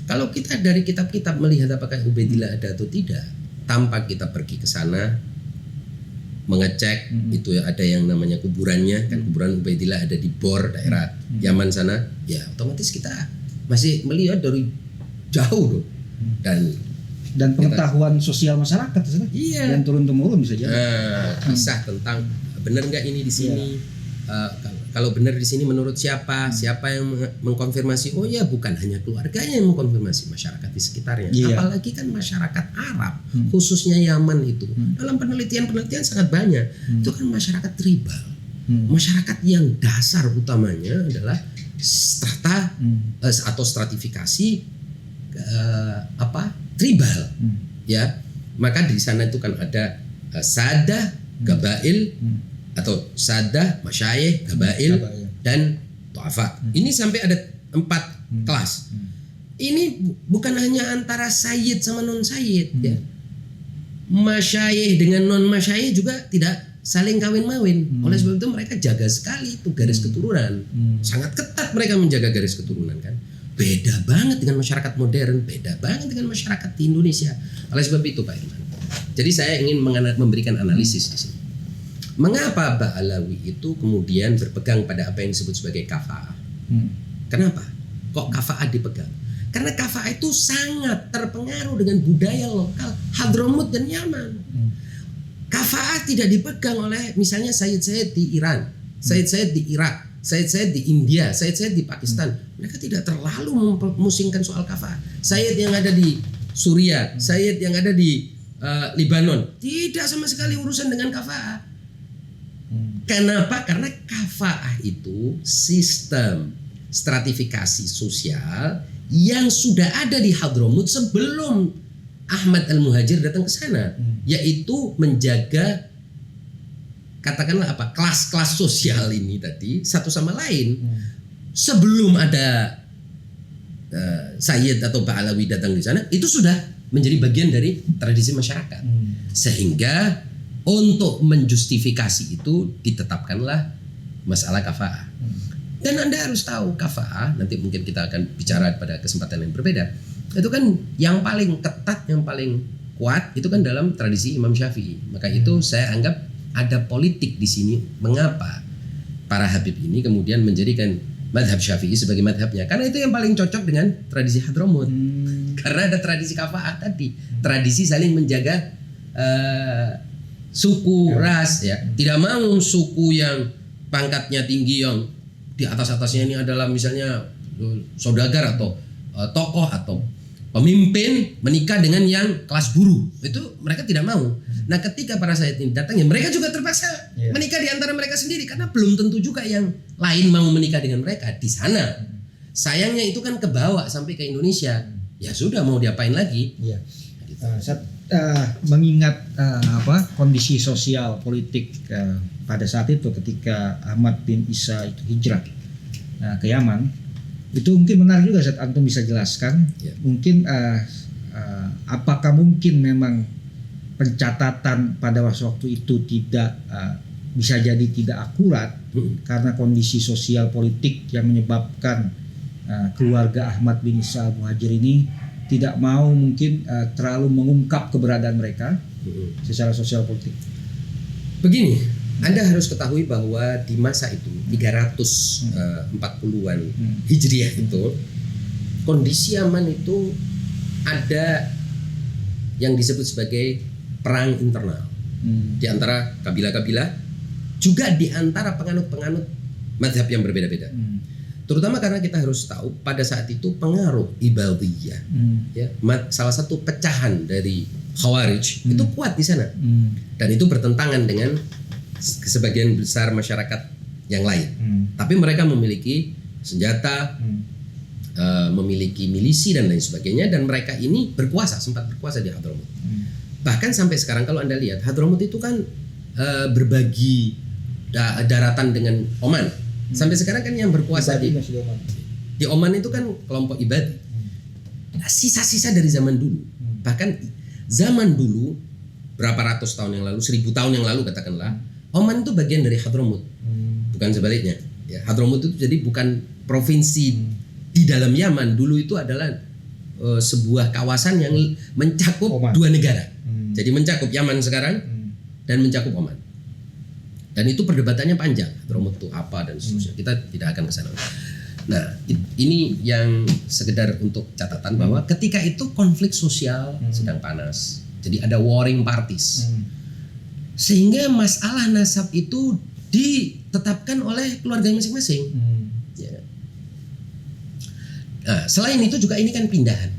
Kalau kita dari kitab-kitab melihat apakah Ubaidillah ada atau tidak, tanpa kita pergi ke sana mengecek, itu ada yang namanya kuburannya, kan kuburan Ubaidillah ada di Bor, daerah Yaman sana, ya otomatis kita masih melihat dari jauh loh. Dan pengetahuan sosial masyarakat dan turun-temurun bisa jadi. Kisah tentang benar nggak ini di sini, kalau benar di sini menurut siapa yang mengkonfirmasi? Oh ya, bukan hanya keluarganya yang mengkonfirmasi, masyarakat di sekitarnya. Apalagi kan masyarakat Arab, khususnya Yaman itu dalam penelitian sangat banyak. Itu kan masyarakat tribal, masyarakat yang dasar utamanya adalah strata atau stratifikasi tribal, ya. Maka di sana itu kan ada sadah, gabail atau sadah, masyayikh, gabail dan tu'afa. Ini sampai ada 4 kelas. Ini bukan hanya antara sayyid sama non sayyid, ya. Masyayikh dengan non masyayikh juga tidak saling kawin-mawin. Oleh sebab itu mereka jaga sekali itu garis keturunan. Sangat ketat mereka menjaga garis keturunan, kan. Beda banget dengan masyarakat modern, beda banget dengan masyarakat di Indonesia. Oleh sebab itu Pak Irman, jadi saya ingin memberikan analisis di sini. Mengapa Ba'alawi itu kemudian berpegang pada apa yang disebut sebagai kafa'ah? Kenapa? Kok kafa'ah dipegang? Karena kafa'ah itu sangat terpengaruh dengan budaya lokal Hadramut dan Yaman. Kafa'ah tidak dipegang oleh misalnya Sayyid di Iran, Sayyid di Irak, Sayyid di India, Sayyid di Pakistan. Mereka tidak terlalu memusingkan soal kafa'ah. Sayyid yang ada di Suriah, Sayyid yang ada di Lebanon, tidak sama sekali urusan dengan kafa'ah. Kenapa? Karena kafa'ah itu sistem stratifikasi sosial yang sudah ada di Hadramut sebelum Ahmad Al-Muhajir datang ke sana, yaitu menjaga katakanlah kelas-kelas sosial ini tadi satu sama lain. Sebelum ada Sayyid atau Ba'alawi datang di sana, itu sudah menjadi bagian dari tradisi masyarakat. Sehingga untuk menjustifikasi itu ditetapkanlah masalah kafa'ah. Dan Anda harus tahu kafa'ah, nanti mungkin kita akan bicara pada kesempatan yang berbeda. Itu kan yang paling ketat, yang paling kuat itu kan dalam tradisi Imam Syafi'i. Maka itu saya anggap ada politik di sini. Mengapa para Habib ini kemudian menjadikan madhab Syafi'i sebagai madhabnya? Karena itu yang paling cocok dengan tradisi Hadramut. Karena ada tradisi kafa'ah tadi, tradisi saling menjaga suku, ras, ya. Tidak mau suku yang pangkatnya tinggi, yang di atasnya ini adalah misalnya saudagar atau tokoh atau pemimpin menikah dengan yang kelas buruh. Itu mereka tidak mau. Nah, ketika para sayyid ini datang, ya mereka juga terpaksa menikah di antara mereka sendiri, karena belum tentu juga yang lain mau menikah dengan mereka di sana. Sayangnya itu kan kebawa sampai ke Indonesia. Ya sudah, mau diapain lagi? Iya. Mengingat kondisi sosial politik pada saat itu ketika Ahmad bin Isa itu hijrah ke Yaman, itu mungkin menarik juga, Ustaz, antum bisa jelaskan. Mungkin apakah mungkin memang pencatatan pada waktu itu tidak bisa jadi tidak akurat karena kondisi sosial politik yang menyebabkan keluarga Ahmad bin Isa al-Muhajir ini tidak mau mungkin terlalu mengungkap keberadaan mereka secara sosial politik. Begini, Anda harus ketahui bahwa di masa itu 340-an Hijriah itu kondisi Yaman itu ada yang disebut sebagai perang internal di antara kabilah-kabilah, juga di antara penganut-penganut mazhab yang berbeda-beda. Terutama karena kita harus tahu pada saat itu pengaruh Ibadiyah, ya, salah satu pecahan dari Khawarij itu kuat di sana, dan itu bertentangan dengan sebagian besar masyarakat yang lain. Tapi mereka memiliki senjata, memiliki milisi dan lain sebagainya, dan mereka ini sempat berkuasa di Hadramut. Bahkan sampai sekarang kalau Anda lihat, Hadramut itu kan berbagi daratan dengan Oman. Sampai sekarang kan yang berkuasa di Oman itu kan kelompok Ibadi. Sisa-sisa dari zaman dulu. Bahkan zaman dulu berapa ratus tahun yang lalu, 1000 tahun yang lalu katakanlah, Oman itu bagian dari Hadramut. Bukan sebaliknya. Ya, Hadramut itu jadi bukan provinsi di dalam Yaman. Dulu itu adalah sebuah kawasan yang mencakup Oman. 2 negara. Jadi mencakup Yaman sekarang dan mencakup Oman. Dan itu perdebatannya panjang, Hadramut itu apa dan seterusnya. Kita tidak akan ke sana. Nah, ini yang sekedar untuk catatan bahwa ketika itu konflik sosial sedang panas. Jadi ada warring parties. Sehingga masalah nasab itu ditetapkan oleh keluarga masing-masing. Ya. Nah, selain itu juga ini kan pindahan.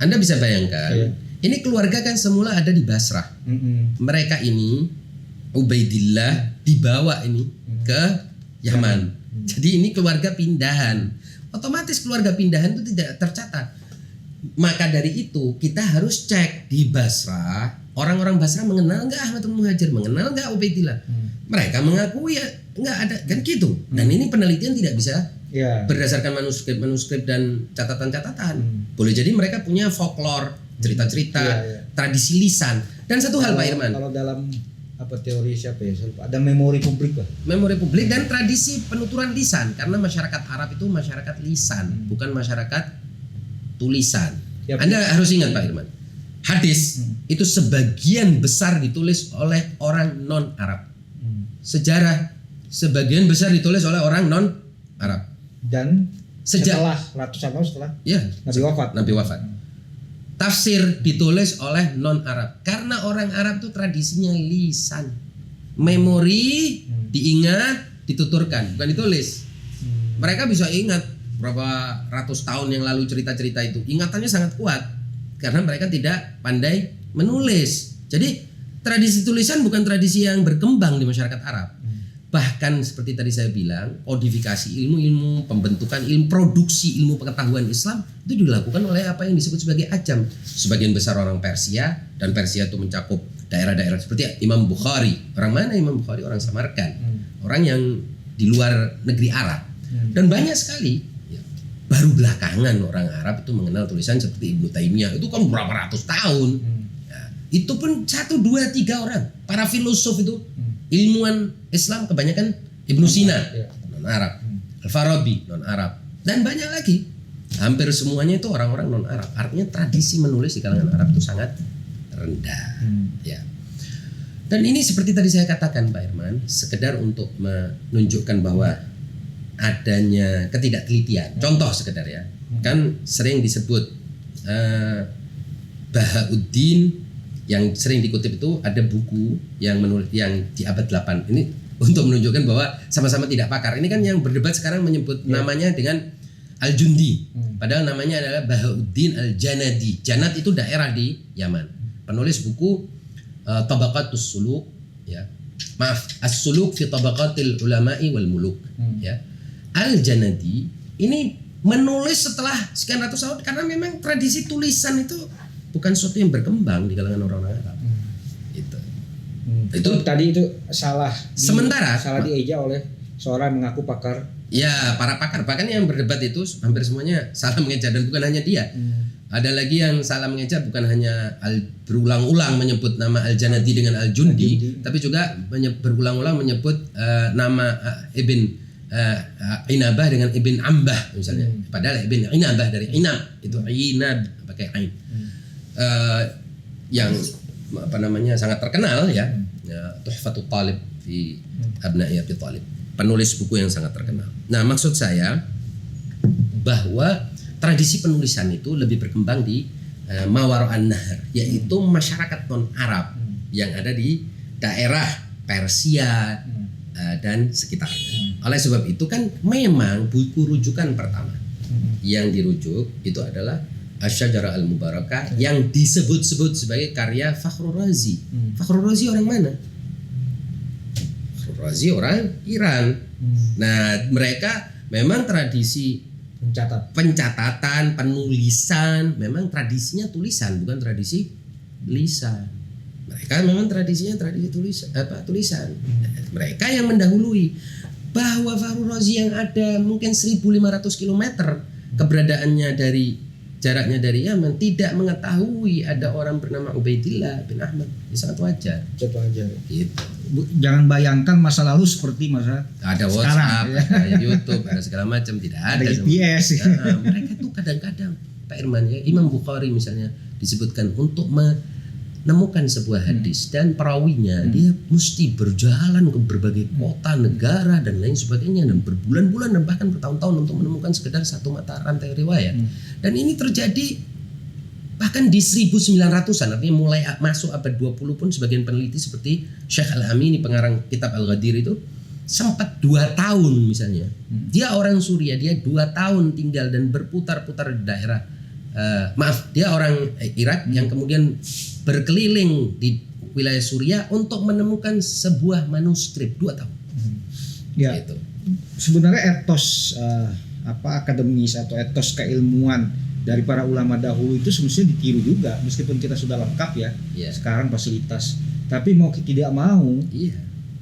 Anda bisa bayangkan, ini keluarga kan semula ada di Basrah. Mereka ini Ubaidillah dibawa ini ke Yaman. Jadi ini keluarga pindahan. Otomatis keluarga pindahan itu tidak tercatat. Maka dari itu kita harus cek di Basrah, orang-orang Basrah mengenal nggak Ahmad bin Muhajir, mengenal nggak Ubaidillah. Mereka mengaku ya nggak ada, kan gitu. Dan ini penelitian tidak bisa berdasarkan manuskrip dan catatan-catatan. Boleh jadi mereka punya folklore, cerita-cerita, tradisi lisan. Dan satu hal Pak Irman. Kalau dalam teori siapa ya? Ada memori publik lah. Memori publik dan tradisi penuturan lisan, karena masyarakat Arab itu masyarakat lisan, bukan masyarakat tulisan. Anda harus ingat Pak Irman, hadis itu sebagian besar ditulis oleh orang non Arab. Sejarah sebagian besar ditulis oleh orang non Arab. Dan setelah ratusan tahun setelah Nabi wafat. Tafsir ditulis oleh non-Arab. Karena orang Arab itu tradisinya lisan. Memori diingat, dituturkan, bukan ditulis. Mereka bisa ingat berapa ratus tahun yang lalu cerita-cerita itu. Ingatannya sangat kuat karena mereka tidak pandai menulis. Jadi tradisi tulisan bukan tradisi yang berkembang di masyarakat Arab. Bahkan seperti tadi saya bilang, kodifikasi ilmu-ilmu, pembentukan ilmu, produksi ilmu pengetahuan Islam itu dilakukan oleh apa yang disebut sebagai ajam. Sebagian besar orang Persia, dan Persia itu mencakup daerah-daerah seperti Imam Bukhari. Orang mana Imam Bukhari? Orang Samarkand. Orang yang di luar negeri Arab. Dan banyak sekali, baru belakangan orang Arab itu mengenal tulisan seperti Ibnu Taimiyah. Itu kan berapa ratus tahun. Itu pun 1, 2, 3 orang. Para filosof itu, ilmuwan Islam kebanyakan Ibnu Sina, non-Arab, Al-Farabi, non-Arab, dan banyak lagi. Hampir semuanya itu orang-orang non-Arab. Artinya tradisi menulis di kalangan Arab itu sangat rendah. Ya. Dan ini seperti tadi saya katakan Pak Irman, sekedar untuk menunjukkan bahwa adanya ketidaktelitian. Contoh sekedar ya, kan sering disebut Bahauddin, yang sering dikutip itu ada buku yang di abad 8 ini untuk menunjukkan bahwa sama-sama tidak pakar. Ini kan yang berdebat sekarang menyebut namanya dengan Al-Jundi, padahal namanya adalah Bahauddin Al-Janadi. Janad itu daerah di Yaman. Penulis buku Tabaqatus Suluk, ya. Maaf, As-Suluk fi Tabaqatil Ulama'i wal Muluk, ya. Al-Janadi ini menulis setelah sekian ratus tahun karena memang tradisi tulisan itu bukan sesuatu yang berkembang di kalangan orang-orang Arab. Itu tadi itu salah. Sementara salah dieja oleh seorang yang mengaku pakar. Ya, para pakar bahkan yang berdebat itu hampir semuanya salah mengeja, dan bukan hanya dia. Ada lagi yang salah mengeja, bukan hanya berulang-ulang menyebut nama Al-Janadi dengan Al-Jundi, tapi juga berulang-ulang menyebut nama Ibn Inabah dengan Ibn Ambah misalnya. Padahal Ibn Inabah dari Inab, itu Inab pakai ain. Yang apa namanya sangat terkenal ya, Tuhfatul Talib fi Abna'i Abi Thalib, penulis buku yang sangat terkenal. Nah, maksud saya bahwa tradisi penulisan itu lebih berkembang di Mawaro'an Nahar, yaitu masyarakat non Arab yang ada di daerah Persia dan sekitarnya. Oleh sebab itu kan memang buku rujukan pertama yang dirujuk itu adalah Asy-Syajarah Al-Mubarakah yang disebut-sebut sebagai karya Fakhrur Razi. Fakhrur Razi orang mana? Fakhrur Razi orang Iran. Nah, mereka memang tradisi pencatatan, penulisan, memang tradisinya tulisan, bukan tradisi lisan. Mereka memang tradisinya tradisi tulisan. Mereka yang mendahului. Bahwa Fakhrur Razi yang ada mungkin 1.500 km keberadaannya jaraknya dari Yaman tidak mengetahui ada orang bernama Ubaidillah bin Ahmad, itu sangat wajar. Gitu. Jangan bayangkan masa lalu seperti masa ada sekarang, WhatsApp, ya. ada YouTube, ada segala macam, tidak ada. GPS. Mereka tuh kadang-kadang Pak Irman ya, Imam Bukhari misalnya disebutkan untuk menemukan sebuah hadis dan perawinya dia mesti berjalan ke berbagai kota, negara dan lain sebagainya, dan berbulan-bulan dan bahkan bertahun-tahun untuk menemukan sekedar satu mata rantai riwayat. Dan ini terjadi bahkan di 1900-an, artinya mulai masuk abad 20 pun sebagian peneliti seperti Syekh Al-Amini pengarang kitab Al-Ghadir itu sempat 2 tahun misalnya. Dia orang Suriah, dia 2 tahun tinggal dan berputar-putar di daerah dia orang Irak yang kemudian berkeliling di wilayah Suriah untuk menemukan sebuah manuskrip 2 tahun. Ya. Gitu. Sebenarnya etos akademis atau etos keilmuan dari para ulama dahulu itu semestinya ditiru juga, meskipun kita sudah lengkap ya. Sekarang fasilitas. Tapi mau tidak mau,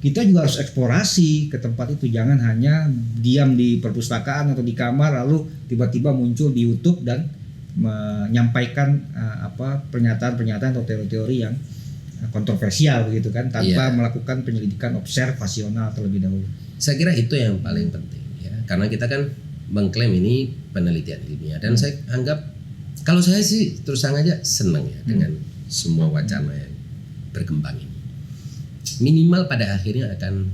kita juga harus eksplorasi ke tempat itu. Jangan hanya diam di perpustakaan atau di kamar lalu tiba-tiba muncul di YouTube dan menyampaikan pernyataan-pernyataan atau teori-teori yang kontroversial begitu kan, tanpa melakukan penyelidikan observasional terlebih dahulu. Saya kira itu yang paling penting ya, karena kita kan mengklaim ini penelitian ilmiah, dan saya anggap, kalau saya sih terus terang aja senang ya dengan semua wacana yang berkembang ini. Minimal pada akhirnya akan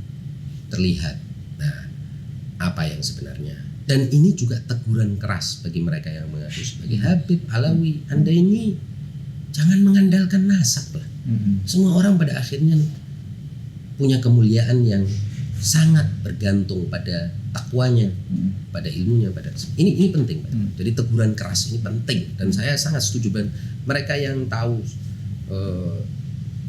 terlihat apa yang sebenarnya. Dan ini juga teguran keras bagi mereka yang mengaku sebagai Habib, Alawi. Anda ini jangan mengandalkan nasab lah. Semua orang pada akhirnya punya kemuliaan yang sangat bergantung pada takwanya, pada ilmunya, pada ini penting. Jadi teguran keras ini penting, dan saya sangat setuju. Dan mereka yang tahu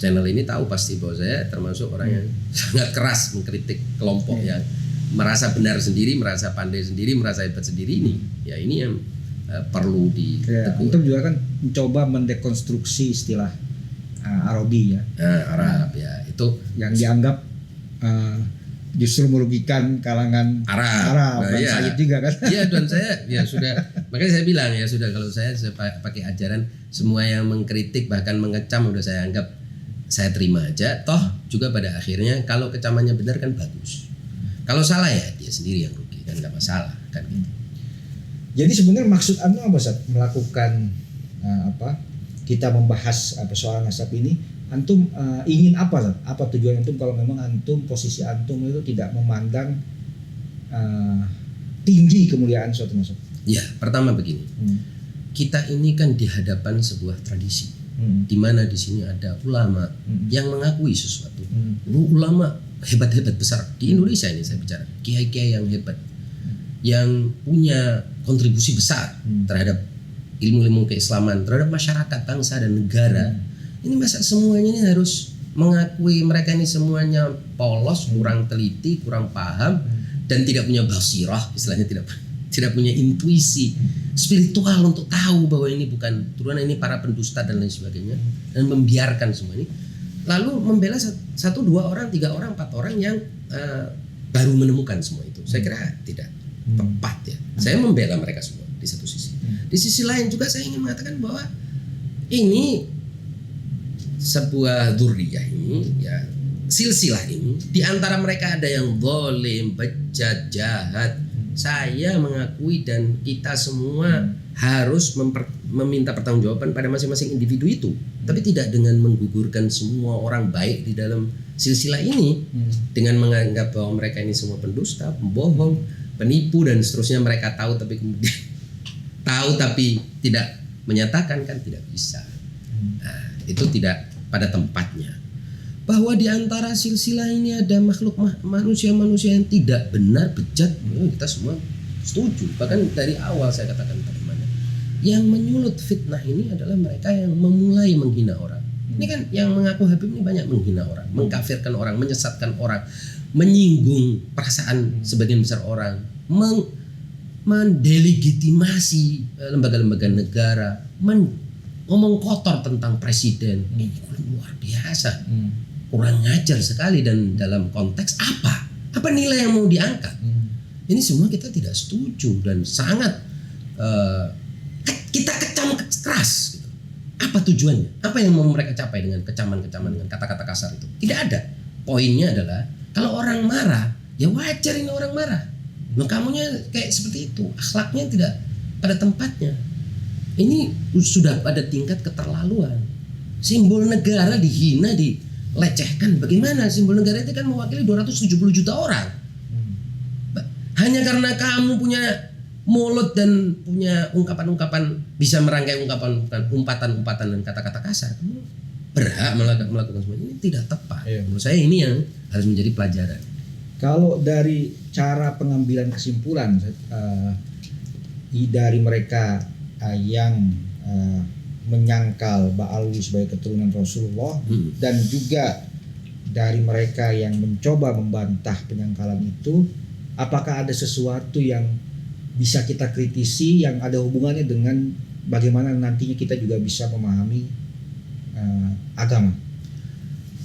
channel ini tahu pasti bahwa saya termasuk orang yang sangat keras mengkritik kelompok yang merasa benar sendiri, merasa pandai sendiri, merasa hebat sendiri. Ini yang perlu ditegur. Untuk juga kan mencoba mendekonstruksi istilah Arabi ya. Arab ya, itu yang dianggap justru merugikan kalangan Arab. Dan Said juga kan. Iya, dan saya ya sudah, makanya saya bilang ya sudah, kalau saya pakai ajaran semua yang mengkritik bahkan mengecam udah saya anggap, saya terima aja. Toh juga pada akhirnya kalau kecamannya benar kan bagus. Kalau salah ya dia sendiri yang rugi, kan nggak masalah kan gitu. Jadi sebenarnya maksud Anda apa, Ustaz, melakukan kita membahas soal nasab ini antum ingin apa Zat? Apa tujuan antum kalau memang antum posisi antum itu tidak memandang tinggi kemuliaan suatu mazhab? Ya, pertama begini. Kita ini kan di hadapan sebuah tradisi. Di mana di sini ada ulama yang mengakui sesuatu. Ulama hebat-hebat besar di Indonesia ini saya bicara. Kiai-kiai yang hebat. Yang punya kontribusi besar terhadap ilmu-ilmu keislaman, terhadap masyarakat, bangsa dan negara. Ini masa semuanya ini harus mengakui mereka ini semuanya polos, kurang teliti, kurang paham dan tidak punya basirah, istilahnya tidak punya intuisi spiritual untuk tahu bahwa ini bukan turunan, ini para pendusta dan lain sebagainya, dan membiarkan semua ini lalu membela 1, 2 orang, 3 orang, 4 orang yang baru menemukan semua itu. Saya kira tidak tepat ya. Saya membela mereka semua di satu sisi. Di sisi lain juga saya ingin mengatakan bahwa ini sebuah dzurriyah ini ya, silsilah ini di antara mereka ada yang zalim, bejat, jahat. Saya mengakui dan kita semua harus meminta pertanggungjawaban pada masing-masing individu itu, tapi tidak dengan menggugurkan semua orang baik di dalam silsilah ini dengan menganggap bahwa mereka ini semua pendusta, pembohong, penipu dan seterusnya. Mereka tahu tapi kemudian tahu tapi tidak menyatakan, kan tidak bisa. Nah, itu tidak pada tempatnya. Bahwa di antara silsilah ini ada makhluk manusia-manusia yang tidak benar, bejat, kita semua setuju. Bahkan dari awal saya katakan bagaimana yang menyulut fitnah ini adalah mereka yang memulai menghina orang. Ini kan yang mengaku Habib ini banyak menghina orang, mengkafirkan orang, menyesatkan orang, menyinggung perasaan sebagian besar orang, mendelegitimasi lembaga-lembaga negara, ngomong kotor tentang presiden. Ini luar biasa. Kurang ngajar sekali. Dan dalam konteks apa nilai yang mau diangkat? Ini semua kita tidak setuju dan sangat kita kecam keras gitu. Apa tujuannya? Apa yang mau mereka capai dengan kecaman-kecaman, dengan kata-kata kasar itu? Tidak ada. Poinnya adalah kalau orang marah, ya wajar ini orang marah. Loh, kamunya kayak seperti itu, akhlaknya tidak pada tempatnya. Ini sudah pada tingkat keterlaluan. Simbol negara dihina, lecehkan. Bagaimana? Simbol negara itu kan mewakili 270 juta orang. Hanya karena kamu punya mulut dan punya ungkapan-ungkapan, bisa merangkai umpatan-umpatan dan kata-kata kasar, kamu berhak melakukan semua ini. Tidak tepat. Menurut saya ini yang harus menjadi pelajaran. Kalau dari cara pengambilan kesimpulan dari mereka yang menyangkal Ba'alwi sebagai keturunan Rasulullah dan juga dari mereka yang mencoba membantah penyangkalan itu, apakah ada sesuatu yang bisa kita kritisi yang ada hubungannya dengan bagaimana nantinya kita juga bisa memahami agama?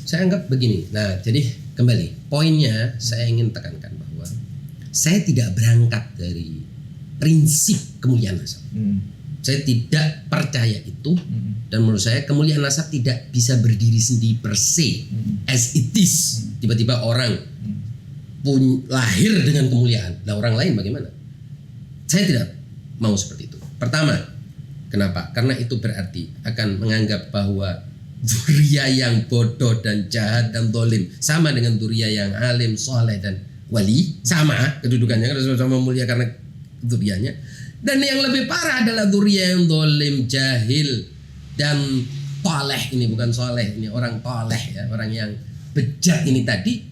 Saya anggap begini. Nah, jadi kembali poinnya saya ingin tekankan bahwa saya tidak berangkat dari prinsip kemuliaan nasab. Saya tidak percaya itu, dan menurut saya kemuliaan nasab tidak bisa berdiri sendiri per se as it is. Tiba-tiba orang pun lahir dengan kemuliaan, nah orang lain bagaimana? Saya tidak mau seperti itu. Pertama, kenapa? Karena itu berarti akan menganggap bahwa dzurriyah yang bodoh dan jahat dan zalim sama dengan dzurriyah yang alim, soleh dan wali, sama kedudukannya, karena sama mulia karena dzurriyahnya. Dan yang lebih parah adalah dzurriyah yang zalim, jahil dan toleh. Ini bukan soleh, ini orang toleh ya, orang yang bejat ini tadi.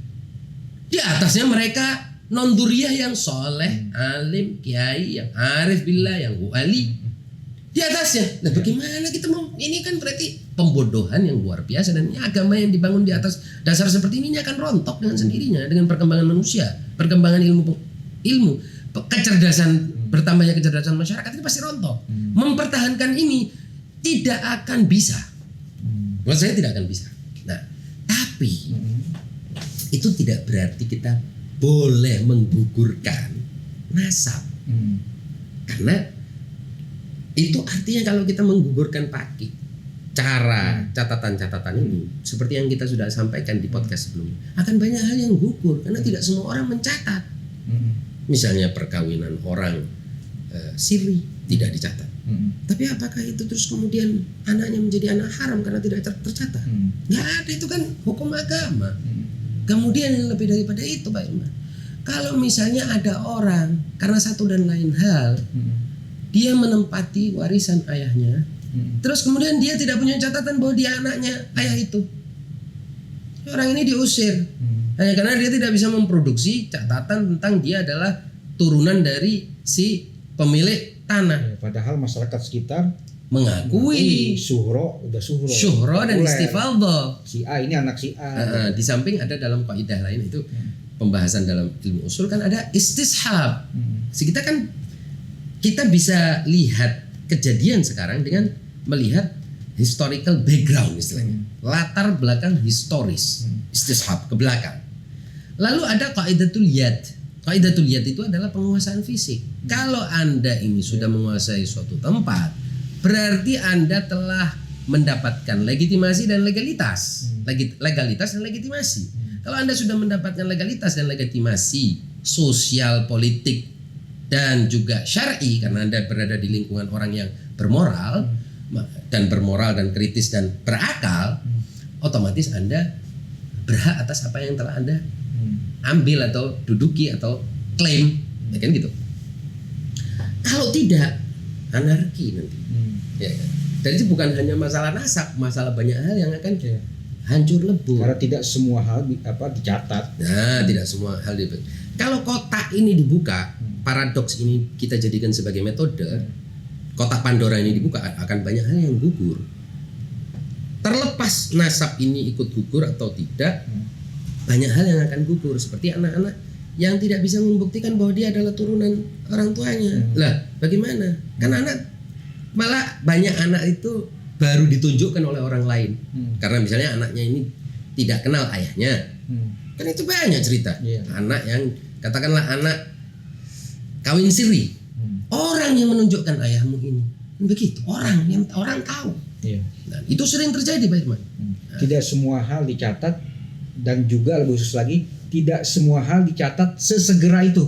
Di atasnya mereka non dzurriyah yang soleh, alim, kiai, yang arif billah, yang wali. Di atasnya. Nah, bagaimana kita mau? Ini kan berarti pembodohan yang luar biasa, dan ini agama yang dibangun di atas dasar seperti ini akan rontok dengan sendirinya dengan perkembangan manusia, perkembangan ilmu, kecerdasan, bertambahnya kecerdasan masyarakat, ini pasti rontok. Mempertahankan ini tidak akan bisa. Menurut saya tidak akan bisa. Nah, tapi itu tidak berarti kita boleh menggugurkan nasab. Karena itu artinya kalau kita menggugurkan pakai cara catatan-catatan ini, seperti yang kita sudah sampaikan di podcast sebelumnya, akan banyak hal yang gugur karena tidak semua orang mencatat. Misalnya perkawinan orang siri tidak dicatat, Tapi apakah itu terus kemudian anaknya menjadi anak haram karena tidak tercatat? Nggak ada, itu kan hukum agama. Kemudian yang lebih daripada itu Pak Irman, kalau misalnya ada orang karena satu dan lain hal dia menempati warisan ayahnya, terus kemudian dia tidak punya catatan bahwa dia anaknya ayah itu, orang ini diusir hanya karena dia tidak bisa memproduksi catatan tentang dia adalah turunan dari si pemilik tanah. Padahal masyarakat sekitar mengakui syuhro dan istifadhah. Si A ini anak si A. Di samping ada dalam kaidah lain itu pembahasan dalam ilmu usul kan ada istishab. Kita bisa lihat kejadian sekarang dengan melihat historical background istilahnya, latar belakang historis, istishab ke belakang. Lalu ada qaidatul yad. Qaidatul yad itu adalah penguasaan fisik. Kalau Anda ini sudah menguasai suatu tempat, berarti Anda telah mendapatkan legitimasi dan legalitas. Legalitas dan legitimasi. Kalau Anda sudah mendapatkan legalitas dan legitimasi sosial, politik, dan juga syar'i, karena Anda berada di lingkungan orang yang bermoral dan kritis dan berakal, otomatis Anda berhak atas apa yang telah Anda ambil atau duduki atau klaim, ya kan gitu. Kalau tidak, anarki nanti. Ya kan? Dan itu bukan hanya masalah nasab, masalah banyak hal yang akan hancur lebur. Karena tidak semua hal dicatat. Nah, tidak semua hal dicatat. Kalau kotak ini dibuka, paradoks ini kita jadikan sebagai metode, kotak Pandora ini dibuka, akan banyak hal yang gugur. Terlepas nasab ini ikut gugur atau tidak, banyak hal yang akan gugur, seperti anak-anak yang tidak bisa membuktikan bahwa dia adalah turunan orang tuanya. Lah, bagaimana? Kan anak, malah banyak anak itu baru ditunjukkan oleh orang lain. Karena misalnya anaknya ini tidak kenal ayahnya. Kan itu banyak cerita. Anak yang katakanlah anak kawin siri. Orang yang menunjukkan ayahmu ini. Begitu, orang tahu. Nah, itu sering terjadi Pak Irman. Tidak semua hal dicatat, dan juga lebih khusus lagi tidak semua hal dicatat sesegera itu.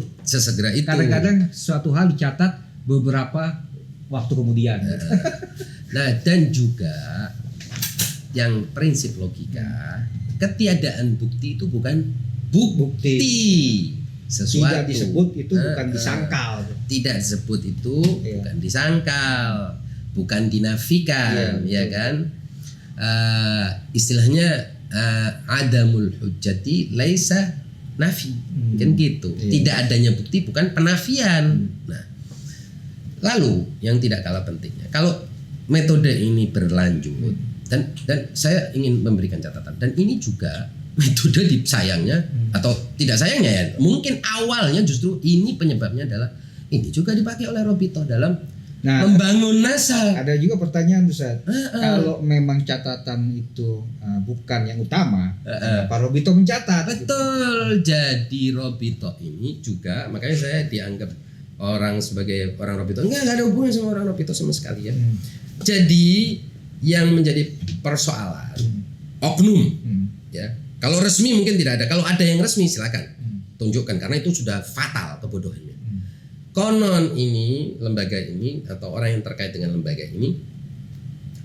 Kadang-kadang suatu hal dicatat beberapa waktu kemudian. Nah, dan juga yang prinsip logika, ketiadaan bukti itu bukan bukti. Sesuatu tidak disebut itu bukan disangkal. Tidak disebut itu bukan disangkal, bukan dinafikan, ya kan? Istilahnya adamul hujjati laisa nafi, kan gitu. Tidak adanya bukti bukan penafian. Nah, lalu yang tidak kalah pentingnya, kalau metode ini berlanjut, dan saya ingin memberikan catatan, dan ini juga metode sayangnya atau tidak sayangnya ya, mungkin awalnya justru ini penyebabnya adalah ini juga dipakai oleh Robito dalam membangun nasab. Ada juga pertanyaan Ustaz, kalau memang catatan itu bukan yang utama, Pak Robito mencatat. Betul. Jadi Robito ini juga, makanya saya dianggap orang sebagai orang Robito. Enggak ada hubungan sama orang Robito sama sekali ya. Jadi yang menjadi persoalan oknum, ya. Kalau resmi mungkin tidak ada. Kalau ada yang resmi silakan tunjukkan, karena itu sudah fatal kebodohannya. Konon ini, lembaga ini atau orang yang terkait dengan lembaga ini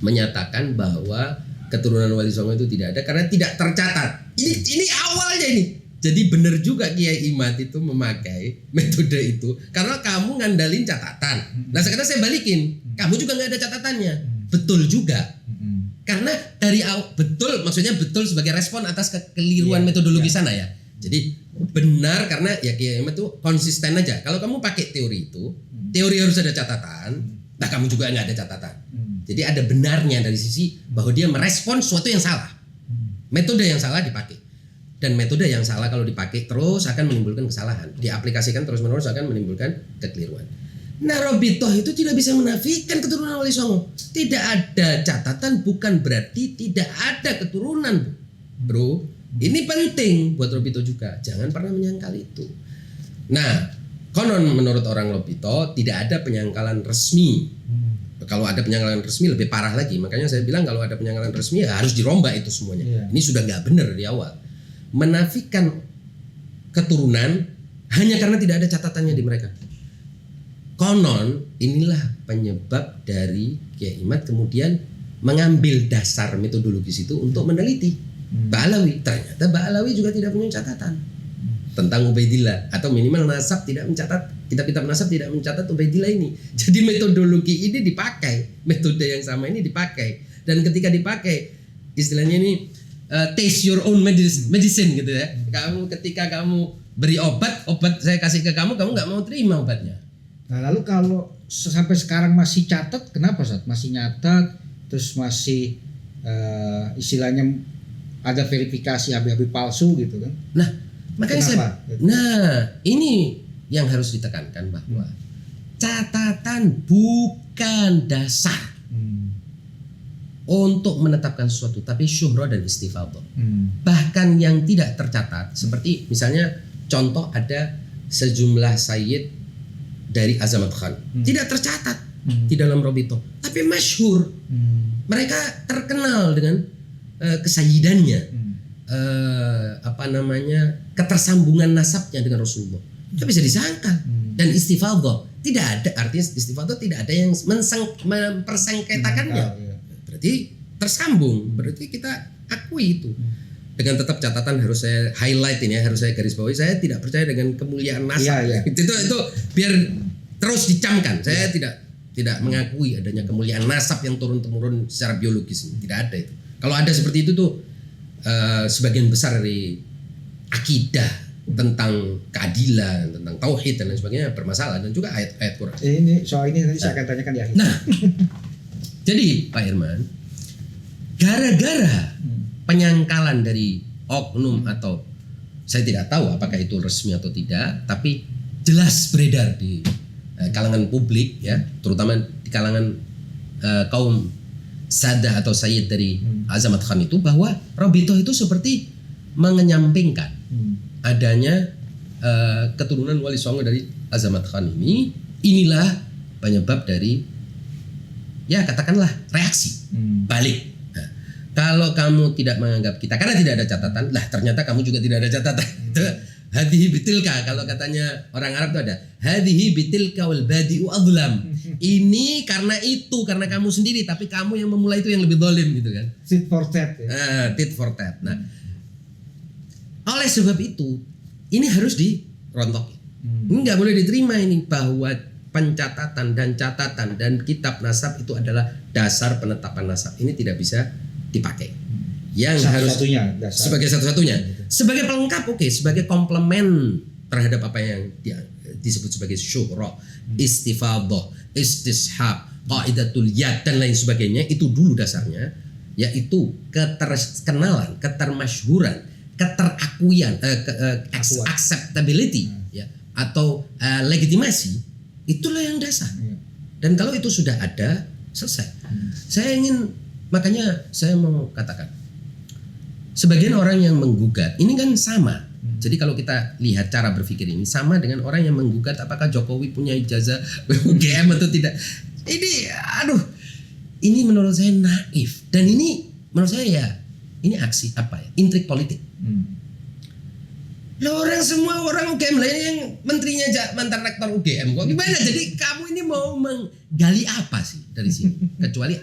menyatakan bahwa keturunan Wali Songo itu tidak ada karena tidak tercatat. Ini awalnya ini. Jadi benar juga Kiai Imad itu memakai metode itu karena kamu ngandalin catatan. Nah sekarang saya balikin, kamu juga nggak ada catatannya. Betul juga. Karena dari awal, betul maksudnya betul sebagai respon atas kekeliruan metodologi sana ya. Jadi benar karena ya Kiai Imad itu konsisten aja. Kalau kamu pakai teori itu, teori harus ada catatan. Nah kamu juga nggak ada catatan. Jadi ada benarnya dari sisi bahwa dia merespon sesuatu yang salah. Metode yang salah dipakai. Dan metode yang salah kalau dipakai terus akan menimbulkan kesalahan. Diaplikasikan terus-menerus akan menimbulkan kekeliruan. Nah Robito itu tidak bisa menafikan keturunan Wali Songo. Tidak ada catatan bukan berarti tidak ada keturunan, bro. Ini penting buat Robito juga. Jangan pernah menyangkal itu. Nah, konon menurut orang Robito tidak ada penyangkalan resmi. Kalau ada penyangkalan resmi lebih parah lagi. Makanya saya bilang kalau ada penyangkalan resmi ya harus dirombak itu semuanya. Ini sudah nggak benar di awal. Menafikan keturunan hanya karena tidak ada catatannya di mereka. konon inilah penyebab dari Kiai Imad kemudian mengambil dasar metodologis itu untuk meneliti Ba'alawi. Ternyata Ba'alawi juga tidak punya catatan tentang Ubaidillah, atau minimal nasab tidak mencatat, kitab-kitab nasab tidak mencatat Ubaidillah ini. Jadi metodologi ini dipakai, metode yang sama ini dipakai, dan ketika dipakai istilahnya ini taste your own medicine gitu ya. Kamu ketika kamu beri obat saya kasih ke kamu nggak mau terima obatnya. Nah, lalu kalau sampai sekarang masih catat, kenapa Ustaz? Masih nyatat, terus masih istilahnya ada verifikasi habib-habib palsu gitu kan? Nah, makanya kenapa? ini yang harus ditekankan bahwa catatan bukan dasar untuk menetapkan sesuatu, tapi syuhra dan istifadhah. Bahkan yang tidak tercatat, seperti misalnya contoh ada sejumlah sayyid dari Azamat Khan, tidak tercatat di dalam Robito, tapi masyhur. Mereka terkenal dengan kesayidannya, ketersambungan nasabnya dengan Rasulullah. Itu bisa disangkal. Dan istifadhah tidak ada, artinya istifadhah tidak ada yang mempersengketakannya. Berarti tersambung, berarti kita akui itu. Dengan tetap catatan harus saya highlight ini ya, harus saya garis bawahi, saya tidak percaya dengan kemuliaan nasab. Itu biar terus dicamkan. Saya tidak mengakui adanya kemuliaan nasab yang turun-temurun secara biologis. Tidak ada itu. Kalau ada seperti itu tuh sebagian besar dari akidah tentang keadilan, tentang tauhid dan lain sebagainya bermasalah, dan juga ayat-ayat Quran. Ini soal ini nanti saya akan tanyakan di akhir. Nah, jadi Pak Irman, gara-gara penyangkalan dari oknum atau saya tidak tahu apakah itu resmi atau tidak, tapi jelas beredar di kalangan publik ya, terutama di kalangan kaum sadah atau sayyid dari Azamat Khan itu, bahwa Robitoh itu seperti mengenyampingkan adanya keturunan Wali Songo dari Azamat Khan ini. Inilah penyebab dari, ya katakanlah, reaksi balik. Nah, kalau kamu tidak menganggap kita karena tidak ada catatan, lah ternyata kamu juga tidak ada catatan. Hadhihi bitilka, kalau katanya orang Arab itu ada hadhihi bitilka wal badi'u adlam. Ini karena itu, karena kamu sendiri, tapi kamu yang memulai itu yang lebih zalim gitu kan. Tit for tat ya. Tit for tat. Nah, oleh sebab itu ini harus dirontokin. Ini nggak boleh diterima ini, bahwa pencatatan dan catatan dan kitab nasab itu adalah dasar penetapan nasab. Ini tidak bisa dipakai. Yang harus sebagai satu-satunya, sebagai pelengkap, oke, sebagai komplement terhadap apa yang disebut sebagai syuhra, istifadhah, istishab, qaidatul yad dan lain sebagainya. Itu dulu dasarnya, yaitu keterkenalan, ketermasyhuran, keterakuan, acceptability ya, atau legitimasi. Itulah yang dasar. Dan kalau itu sudah ada, selesai. Makanya saya mau katakan, sebagian orang yang menggugat ini kan sama. Jadi kalau kita lihat cara berpikir ini sama dengan orang yang menggugat apakah Jokowi punya ijazah UGM atau tidak. Ini menurut saya naif, dan ini menurut saya ya ini aksi intrik politik. Semua orang UGM lain yang menterinya mantan rektor UGM kok gimana? Jadi kamu ini mau menggali apa sih dari sini? Kecuali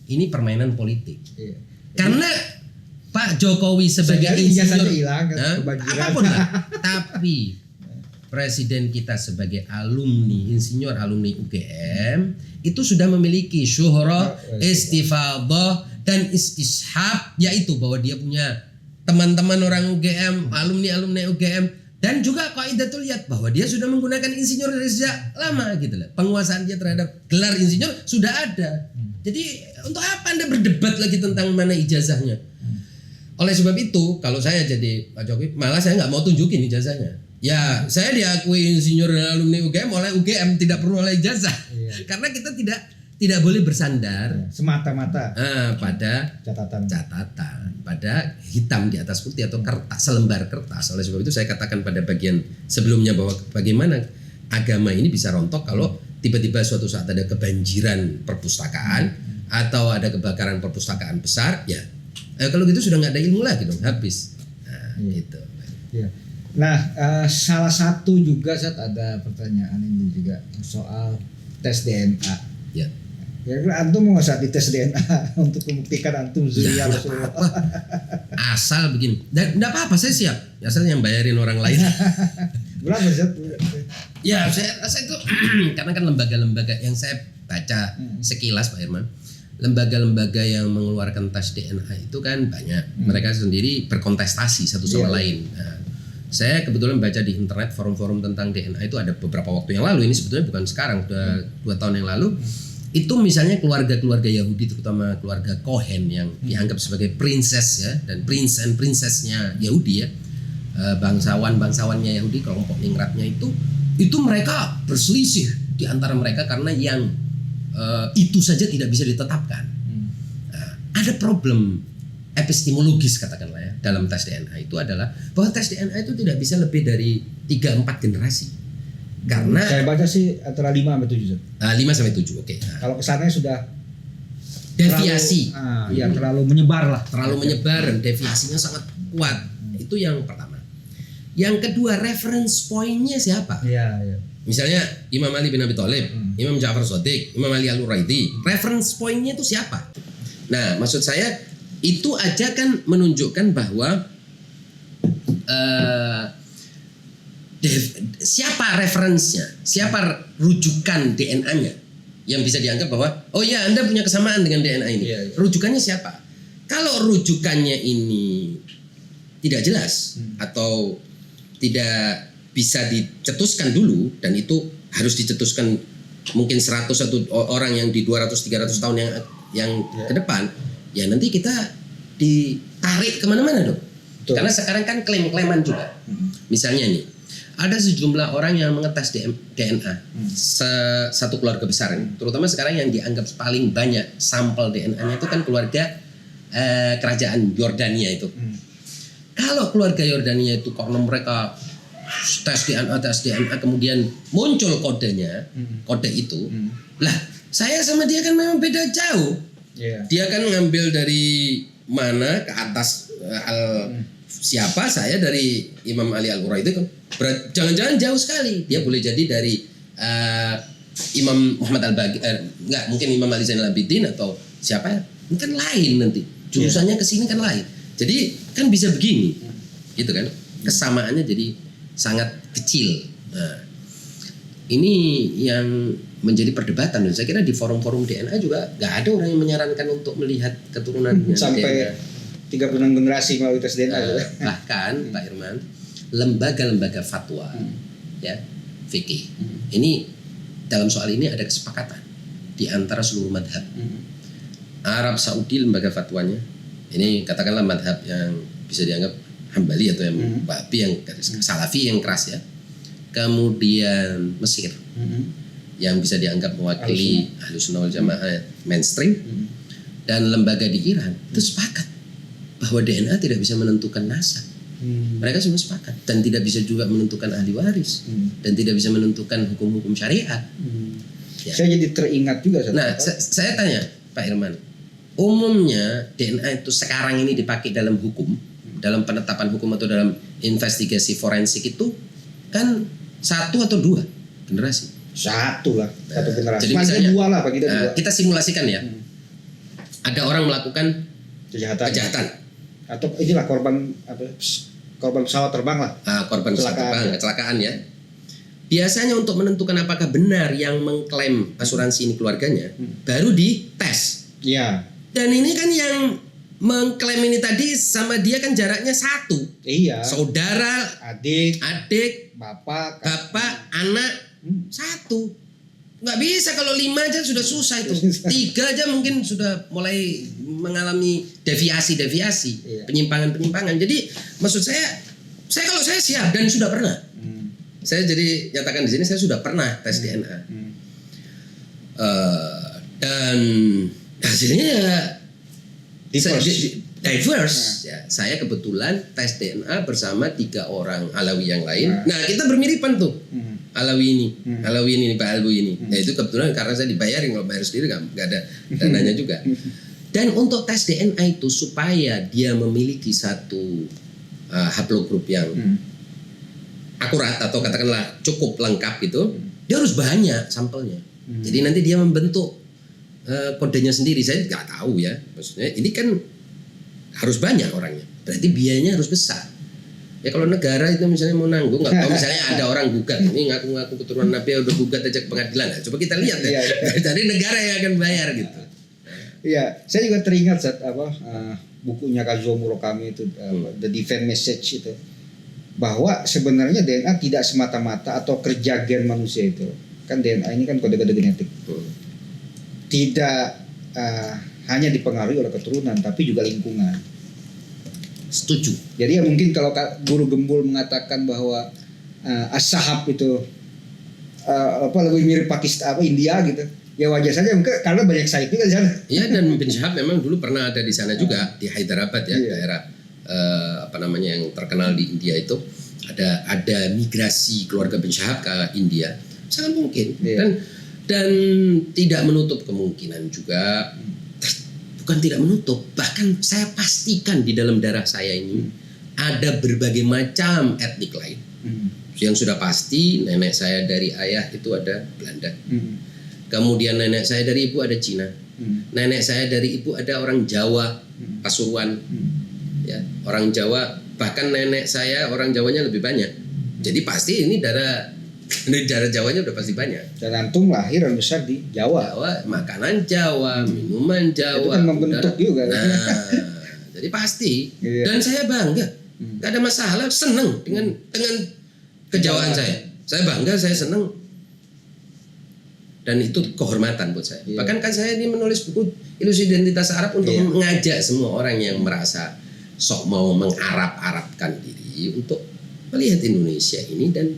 ini permainan politik. Karena Pak Jokowi sebagai insinyur apapun lah, tapi presiden kita sebagai insinyur alumni UGM itu sudah memiliki syuhra, istifadhah dan istishab, yaitu bahwa dia punya teman-teman orang UGM, alumni UGM, dan juga qaidatul yad, bahwa dia sudah menggunakan insinyur dari sejak lama gitu lah. Penguasaan dia terhadap gelar insinyur sudah ada. Jadi untuk apa Anda berdebat lagi tentang mana ijazahnya? Oleh sebab itu, kalau saya jadi Pak Jokowi, malah saya nggak mau tunjukin ijazahnya. Ya, saya diakui insinyur dan alumni UGM oleh UGM, tidak perlu oleh ijazah. Karena kita tidak boleh bersandar semata-mata pada catatan, pada hitam di atas putih atau kertas, selembar kertas. Oleh sebab itu saya katakan pada bagian sebelumnya bahwa bagaimana agama ini bisa rontok kalau tiba-tiba suatu saat ada kebanjiran perpustakaan atau ada kebakaran perpustakaan besar, ya kalau gitu sudah nggak ada ilmu lagi dong, habis. Gitu. Ya. Nah, salah satu juga Sat, ada pertanyaan ini juga soal tes DNA. Ya. Kira-kira antum mau nggak saat dites DNA untuk membuktikan antum zuriat Rasulullah? Asal begini, dan enggak apa-apa, saya siap. Asal yang bayarin orang lain. Berapa Sat? Ya, saya rasa itu karena kan lembaga-lembaga yang saya baca sekilas Pak Irman, lembaga-lembaga yang mengeluarkan tes DNA itu kan banyak. Mereka sendiri berkontestasi satu sama lain. Nah, saya kebetulan baca di internet forum-forum tentang DNA itu ada beberapa waktu yang lalu. Ini sebetulnya bukan sekarang, sudah 2 tahun yang lalu. Itu misalnya keluarga-keluarga Yahudi, terutama keluarga Cohen yang dianggap sebagai princess ya, dan prince and princessnya Yahudi ya, bangsawannya Yahudi, kelompok ningratnya itu mereka berselisih di antara mereka karena yang itu saja tidak bisa ditetapkan. Nah, ada problem epistemologis katakanlah ya dalam tes DNA itu adalah bahwa tes DNA itu tidak bisa lebih dari 3-4 generasi. Karena Saya baca sih antara 5 sampai 7 Sat. 5 sampai 7, oke. Nah, Kalau kesannya sudah deviasi terlalu menyebar lah. terlalu menyebar dan deviasinya sangat kuat. Itu yang pertama. Yang kedua, reference point-nya siapa? Iya. Misalnya Imam Ali bin Abi Thalib, Imam Ja'far Shadiq, Imam Ali Al-Quraidi. Reference point-nya itu siapa? Nah, maksud saya itu aja kan menunjukkan bahwa siapa referensinya, siapa rujukan DNA-nya yang bisa dianggap bahwa oh ya Anda punya kesamaan dengan DNA ini. Iya. Rujukannya siapa? Kalau rujukannya ini tidak jelas atau tidak bisa dicetuskan dulu, dan itu harus dicetuskan mungkin 100 orang yang di 200-300 tahun yang ke depan, ya nanti kita ditarik kemana-mana dong. Betul. Karena sekarang kan klaim-klaiman juga. Misalnya nih, ada sejumlah orang yang mengetes DNA satu keluarga besar ini, terutama sekarang yang dianggap paling banyak sampel DNA-nya itu kan keluarga kerajaan Yordania itu. Kalau keluarga Yordania itu karena mereka tes DNA kemudian muncul kodenya, kode itu, lah saya sama dia kan memang beda jauh. Dia kan ngambil dari mana ke atas siapa, saya dari Imam Ali Al-Quraidi kan jangan-jangan jauh sekali. Dia boleh jadi dari Imam Muhammad Al-Baqir, enggak, mungkin Imam Ali Zainal Abidin atau siapa, ini kan lain nanti jurusannya ke sini kan lain. Jadi kan bisa begini gitu kan, kesamaannya jadi sangat kecil. Nah, ini yang menjadi perdebatan, dan saya kira di forum-forum DNA juga nggak ada orang yang menyarankan untuk melihat keturunannya sampai 36 generasi melalui tes DNA. Bahkan Pak Irman, lembaga-lembaga fatwa ya fikih ini dalam soal ini ada kesepakatan di antara seluruh madhab. Arab Saudi lembaga fatwanya ini katakanlah madhab yang bisa dianggap Hambali atau yang Wahabi, yang Salafi yang keras ya. Kemudian Mesir yang bisa dianggap mewakili Ahlussunnah wal Jamaah mainstream, dan lembaga di Iran itu sepakat bahwa DNA tidak bisa menentukan nasab. Mereka semua sepakat, dan tidak bisa juga menentukan ahli waris, dan tidak bisa menentukan hukum-hukum syariat. Ya. Saya jadi teringat juga. Nah, saya tanya Pak Irman, umumnya DNA itu sekarang ini dipakai dalam hukum, dalam penetapan hukum atau dalam investigasi forensik itu kan 1 atau 2 generasi? 1 lah, 1 generasi. Jadi misalnya 2 lah bagi kita. Kita simulasikan ya, ada orang melakukan kejahatan. Atau inilah korban pesawat terbang lah. Korban pesawat terbang, kecelakaan ya. Biasanya untuk menentukan apakah benar yang mengklaim asuransi ini keluarganya, baru dites. Iya. Dan ini kan yang mengklaim ini tadi sama dia kan jaraknya 1. Iya. Saudara, adik, bapak, anak 1. Nggak bisa, kalau 5 aja sudah susah itu. 3 aja mungkin sudah mulai mengalami deviasi, penyimpangan. Jadi maksud saya kalau saya siap dan sudah pernah. Saya jadi nyatakan di sini, saya sudah pernah tes DNA. Dan hasilnya ya diverse. Ya, saya kebetulan tes DNA bersama 3 orang Alawi yang lain. Nah, kita bermiripan tuh. Alawi ini Pak Alwi ini. Nah, itu kebetulan karena saya dibayarin, kalau bayar sendiri nggak ada dananya juga. Dan untuk tes DNA itu supaya dia memiliki satu haplogroup yang akurat atau katakanlah cukup lengkap itu, dia harus banyak sampelnya. Jadi nanti dia membentuk kodenya sendiri. Saya nggak tahu ya, maksudnya ini kan harus banyak orangnya, berarti biayanya harus besar. Ya kalau negara itu misalnya mau nanggung, nggak tahu misalnya ada orang gugat, ini ngaku-ngaku keturunan Nabi udah gugat aja ke pengadilan, nah, coba kita lihat ya, dari negara yang akan bayar gitu. Iya, saya juga teringat saat bukunya Kazuo Murakami itu The Divine Message itu, bahwa sebenarnya DNA tidak semata-mata atau kerja gen manusia itu. Kan DNA ini kan kode-kode genetik. Tidak hanya dipengaruhi oleh keturunan, tapi juga lingkungan. Setuju. Jadi ya mungkin kalau guru Gembul mengatakan bahwa As-Sahab itu lebih mirip Pakistan India gitu. Ya wajar saja mungkin karena banyak site juga di sana. Iya, dan bin Syahab memang dulu pernah ada di sana juga di Hyderabad ya, daerah yang terkenal di India itu ada migrasi keluarga bin Syahab ke India, sangat mungkin. Dan tidak menutup kemungkinan juga, bukan tidak menutup, bahkan saya pastikan di dalam darah saya ini ada berbagai macam etnik lain. Yang sudah pasti nenek saya dari ayah itu ada Belanda. Kemudian nenek saya dari ibu ada Cina. Nenek saya dari ibu ada orang Jawa, Pasuruan. Ya, orang Jawa, bahkan nenek saya orang Jawanya lebih banyak. Jadi pasti ini darah Jawanya udah pasti banyak. Dan antum lahir dan besar di Jawa. Makanan Jawa, minuman Jawa. Itu kan membentuk juga. Nah, jadi pasti. Dan saya bangga. Gak ada masalah, senang dengan kejawaan saya. Saya bangga, saya senang. Dan itu kehormatan buat saya. Bahkan kan saya ini menulis buku Ilusi Identitas Arab untuk mengajak semua orang yang merasa sok mau mengarab-arabkan diri untuk melihat Indonesia ini dan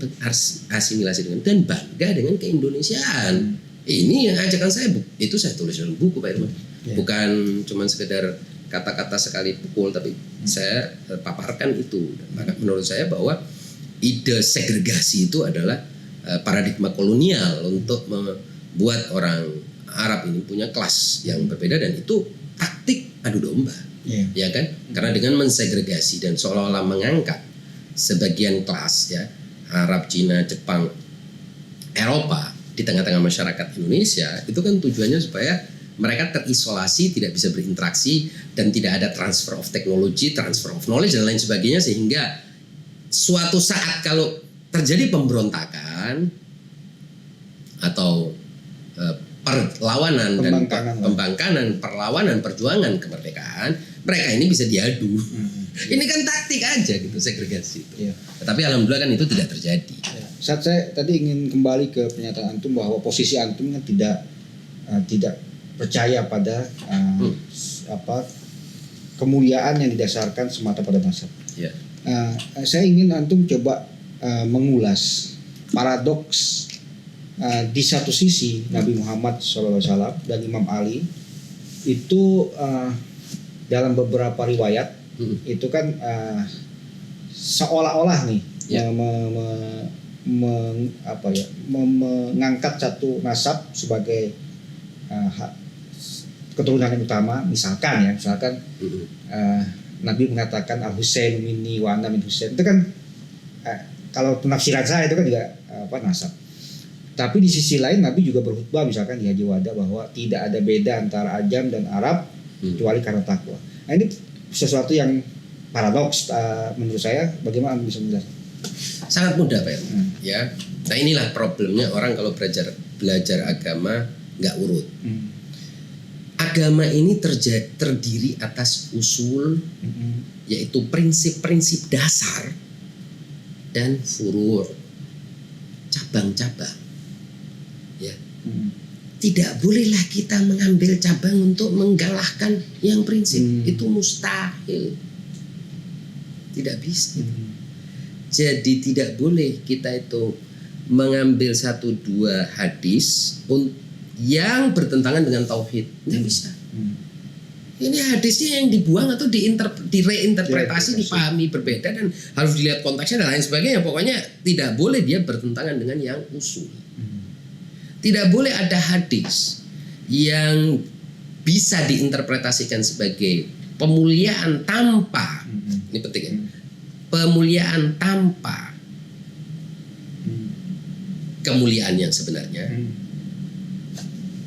asimilasi dengan dan bangga dengan keindonesiaan. Ini yang ajakan saya, itu saya tulis dalam buku Pak Irman. Bukan cuma sekedar kata-kata sekali pukul, tapi saya paparkan itu. Maka menurut saya bahwa ide segregasi itu adalah paradigma kolonial untuk membuat orang Arab ini punya kelas yang berbeda, dan itu taktik adu domba, ya kan? Karena dengan mensegregasi dan seolah-olah mengangkat sebagian kelas ya Arab, Cina, Jepang, Eropa di tengah-tengah masyarakat Indonesia, itu kan tujuannya supaya mereka terisolasi, tidak bisa berinteraksi, dan tidak ada transfer of technology, transfer of knowledge dan lain sebagainya, sehingga suatu saat kalau terjadi pemberontakan atau perlawanan dan pembangkangan, perlawanan, perjuangan kemerdekaan, mereka ini bisa diadu. Ini kan taktik aja gitu, segregasi itu. Tapi alhamdulillah kan itu tidak terjadi. Saat saya tadi ingin kembali ke pernyataan antum bahwa posisi antum kan tidak percaya pada kemuliaan yang didasarkan semata pada nasab. Saya ingin antum coba mengulas paradoks di satu sisi Nabi Muhammad SAW dan Imam Ali itu dalam beberapa riwayat itu kan seolah-olah nih mengangkat satu nasab sebagai keturunan yang utama. Misalkan Nabi mengatakan Al Husain minni wa ana min Husain, itu kan kalau penafsiran saya itu kan juga nasab. Tapi di sisi lain Nabi juga berkhutbah misalkan di Haji Wada bahwa tidak ada beda antara Ajam dan Arab kecuali karena takwa. Nah, ini sesuatu yang paradoks menurut saya. Bagaimana Anda bisa menjelaskan? Sangat mudah Pak. Ya. Nah inilah problemnya orang kalau belajar agama nggak urut. Agama ini terdiri atas usul, yaitu prinsip-prinsip dasar dan furur, cabang-cabang. Ya. Tidak bolehlah kita mengambil cabang untuk menggalahkan yang prinsip. Itu mustahil. Tidak bisa. Jadi tidak boleh kita itu mengambil 1-2 hadis yang bertentangan dengan tauhid. Tidak bisa. Ini hadisnya yang dibuang atau direinterpretasi, dipahami berbeda, dan harus dilihat konteksnya dan lain sebagainya. Pokoknya tidak boleh dia bertentangan dengan yang usul. Tidak boleh ada hadis yang bisa diinterpretasikan sebagai pemuliaan tanpa, ini penting ya, pemuliaan tanpa kemuliaan yang sebenarnya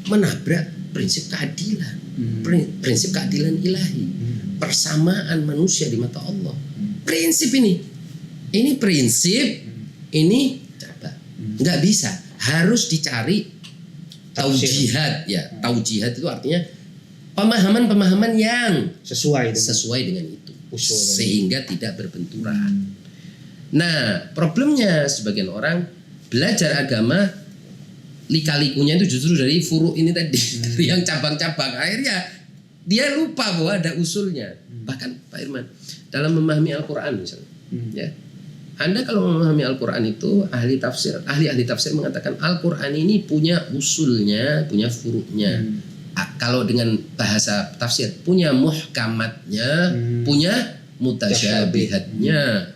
menabrak prinsip keadilan, prinsip keadilan ilahi, persamaan manusia di mata Allah. Prinsip ini prinsip, ini coba nggak bisa, harus dicari taujihat ya. Taujihat itu artinya pemahaman-pemahaman yang sesuai dengan itu, usul sehingga tidak berbenturan. Nah, problemnya sebagian orang belajar agama lika-likunya itu justru dari furu ini tadi, dari yang cabang-cabang. Akhirnya dia lupa bahwa ada usulnya. Bahkan Pak Irman dalam memahami Al-Qur'an misalnya, ya. Anda kalau memahami Al-Qur'an itu ahli tafsir mengatakan Al-Qur'an ini punya usulnya, punya furu'nya. Kalau dengan bahasa tafsir punya muhkamatnya, punya mutasyabihatnya.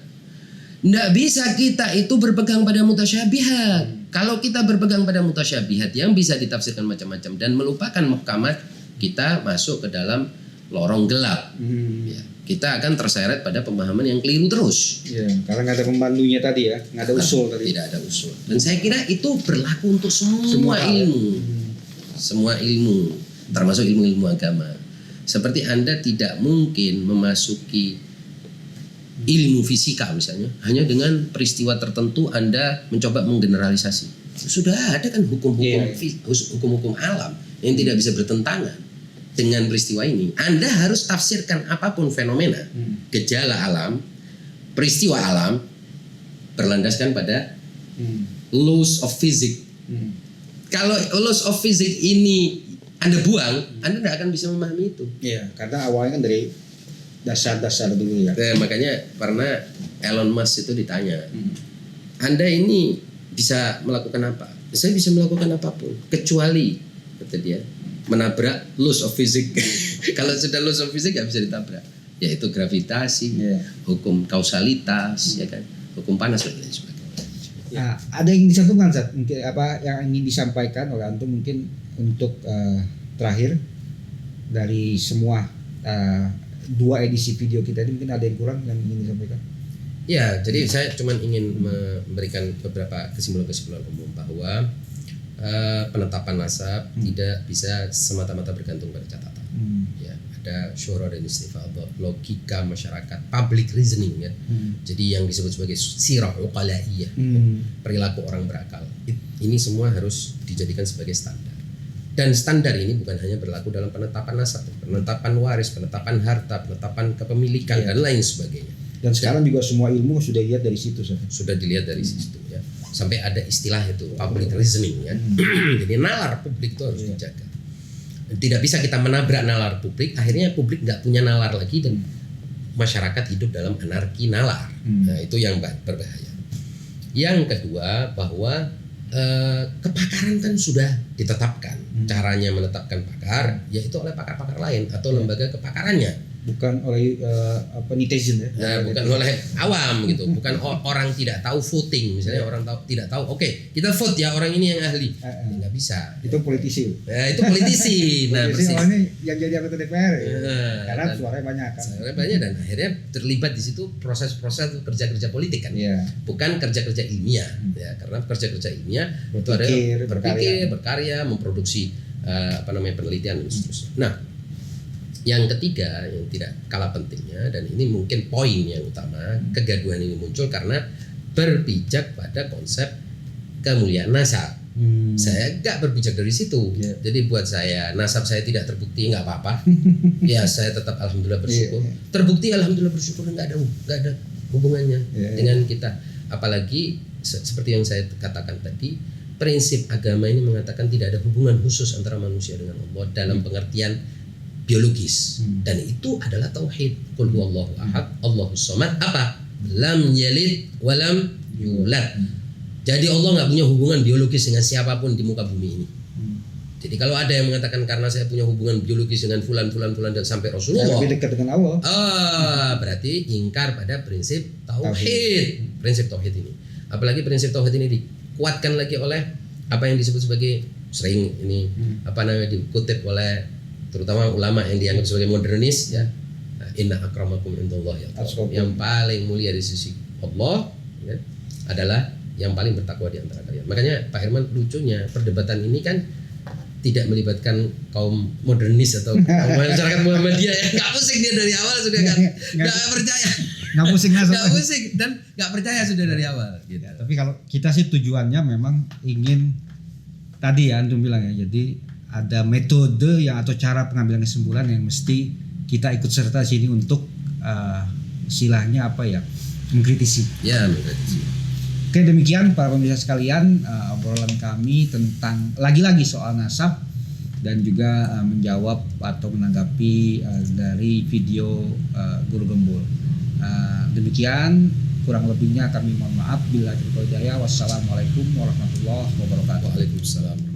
Nggak bisa kita itu berpegang pada mutasyabihat. Kalau kita berpegang pada mutasyabihat yang bisa ditafsirkan macam-macam dan melupakan muhkamat, kita masuk ke dalam lorong gelap. Ya, kita akan terseret pada pemahaman yang keliru terus. Ya, karena nggak ada pembantunya tadi ya, nggak ada usul tadi. Tidak ada usul. Dan saya kira itu berlaku untuk semua ilmu. Semua ilmu, termasuk ilmu-ilmu agama. Seperti Anda tidak mungkin memasuki ilmu fisika misalnya hanya dengan peristiwa tertentu Anda mencoba menggeneralisasi. Sudah ada kan hukum-hukum alam yang tidak bisa bertentangan dengan peristiwa ini. Anda harus tafsirkan apapun fenomena, gejala alam, peristiwa alam berlandaskan pada laws of physics. Kalau laws of physics ini Anda buang, Anda tidak akan bisa memahami itu. Iya, karena awalnya kan dari dasar-dasar dulu ya. Makanya pernah Elon Musk itu ditanya, Anda ini bisa melakukan apa? Saya bisa melakukan apapun, kecuali kata dia menabrak laws of physics. Kalau sudah laws of physics nggak bisa ditabrak, yaitu gravitasi, hukum kausalitas, ya kan, hukum panas dan lain sebagainya. Nah, ada yang disatukan Zat, mungkin apa yang ingin disampaikan oleh antum mungkin untuk terakhir dari semua dua edisi video kita ini, mungkin ada yang kurang yang ingin disampaikan? Ya, jadi saya cuma ingin memberikan beberapa kesimpulan-kesimpulan umum bahwa penetapan nasab tidak bisa semata-mata bergantung pada catatan. Ya, ada syuhra dan istifadhah, logika masyarakat, public reasoning ya. Jadi yang disebut sebagai sirah uqalaiyah, perilaku orang berakal. Ini semua harus dijadikan sebagai standar. Dan standar ini bukan hanya berlaku dalam penetapan nasab, penetapan waris, penetapan harta, penetapan kepemilikan dan lain sebagainya. Dan sekarang juga semua ilmu sudah dilihat dari situ, sudah dilihat dari situ ya. Sampai ada istilah itu public reasoning ya. Jadi nalar publik itu harus dijaga. Tidak bisa kita menabrak nalar publik, akhirnya publik nggak punya nalar lagi dan masyarakat hidup dalam anarki nalar. Nah, itu yang berbahaya. Yang kedua bahwa kepakaran kan sudah ditetapkan. Caranya menetapkan pakar yaitu oleh pakar-pakar lain atau lembaga kepakarannya, bukan oleh netizen ya. Nah, bukan oleh awam gitu, bukan orang tidak tahu voting misalnya, orang tidak tahu oke, kita vote ya orang ini yang ahli. Nggak bisa. Itu politisi. Nah, itu politisi. Nah, politisi ini yang jadi anggota DPR ya. Karena suaranya banyak kan. Suaranya banyak dan akhirnya terlibat di situ proses-proses kerja-kerja politik kan. Bukan kerja-kerja ilmiah ya, karena kerja-kerja ilmiah itu ada berpikir, berkarya, memproduksi penelitian dan seterusnya. Nah, yang ketiga yang tidak kalah pentingnya dan ini mungkin poin yang utama, kegaduhan ini muncul karena berpijak pada konsep kemuliaan nasab. Saya nggak berpijak dari situ. Jadi buat saya nasab saya tidak terbukti nggak apa-apa. Ya saya tetap alhamdulillah bersyukur. Terbukti alhamdulillah bersyukur, nggak ada hubungannya dengan kita. Apalagi seperti yang saya katakan tadi, prinsip agama ini mengatakan tidak ada hubungan khusus antara manusia dengan Allah dalam pengertian biologis, dan itu adalah tauhid. Qul huwallahu ahad, Allahus samad, apa? Lam yalid walam yulad. Jadi Allah nggak punya hubungan biologis dengan siapapun di muka bumi ini. Jadi kalau ada yang mengatakan karena saya punya hubungan biologis dengan fulan dan sampai Rasulullah, lebih dekat dengan Allah, berarti ingkar pada prinsip tauhid. Prinsip tauhid ini, apalagi prinsip tauhid ini dikuatkan lagi oleh apa yang disebut sebagai sering ini dikutip oleh terutama ulama yang dianggap sebagai modernis ya. Inna akramakum indallahi atqakum. Yang paling mulia di sisi Allah ya, adalah yang paling bertakwa di antara kalian. Makanya Pak Herman, lucunya perdebatan ini kan tidak melibatkan kaum modernis atau masyarakat Muhammadiyah ya. Nggak pusing dia dari awal sudah nggak percaya. Nggak pusing Nggak pusing dan nggak percaya sudah dari awal. Gitu. Ya, tapi kalau kita sih tujuannya memang ingin tadi ya antum bilang ya. Jadi ada metode yang atau cara pengambilan kesimpulan yang mesti kita ikut serta sini untuk istilahnya apa ya, mengkritisi. Ya, mengkritisi. Oke, demikian para pemirsa sekalian, obrolan kami tentang lagi-lagi soal nasab dan juga menjawab atau menanggapi dari video Guru Gembul. Demikian, kurang lebihnya kami mohon maaf. Bila terjadi, wassalamualaikum warahmatullahi wabarakatuh. Waalaikumsalam.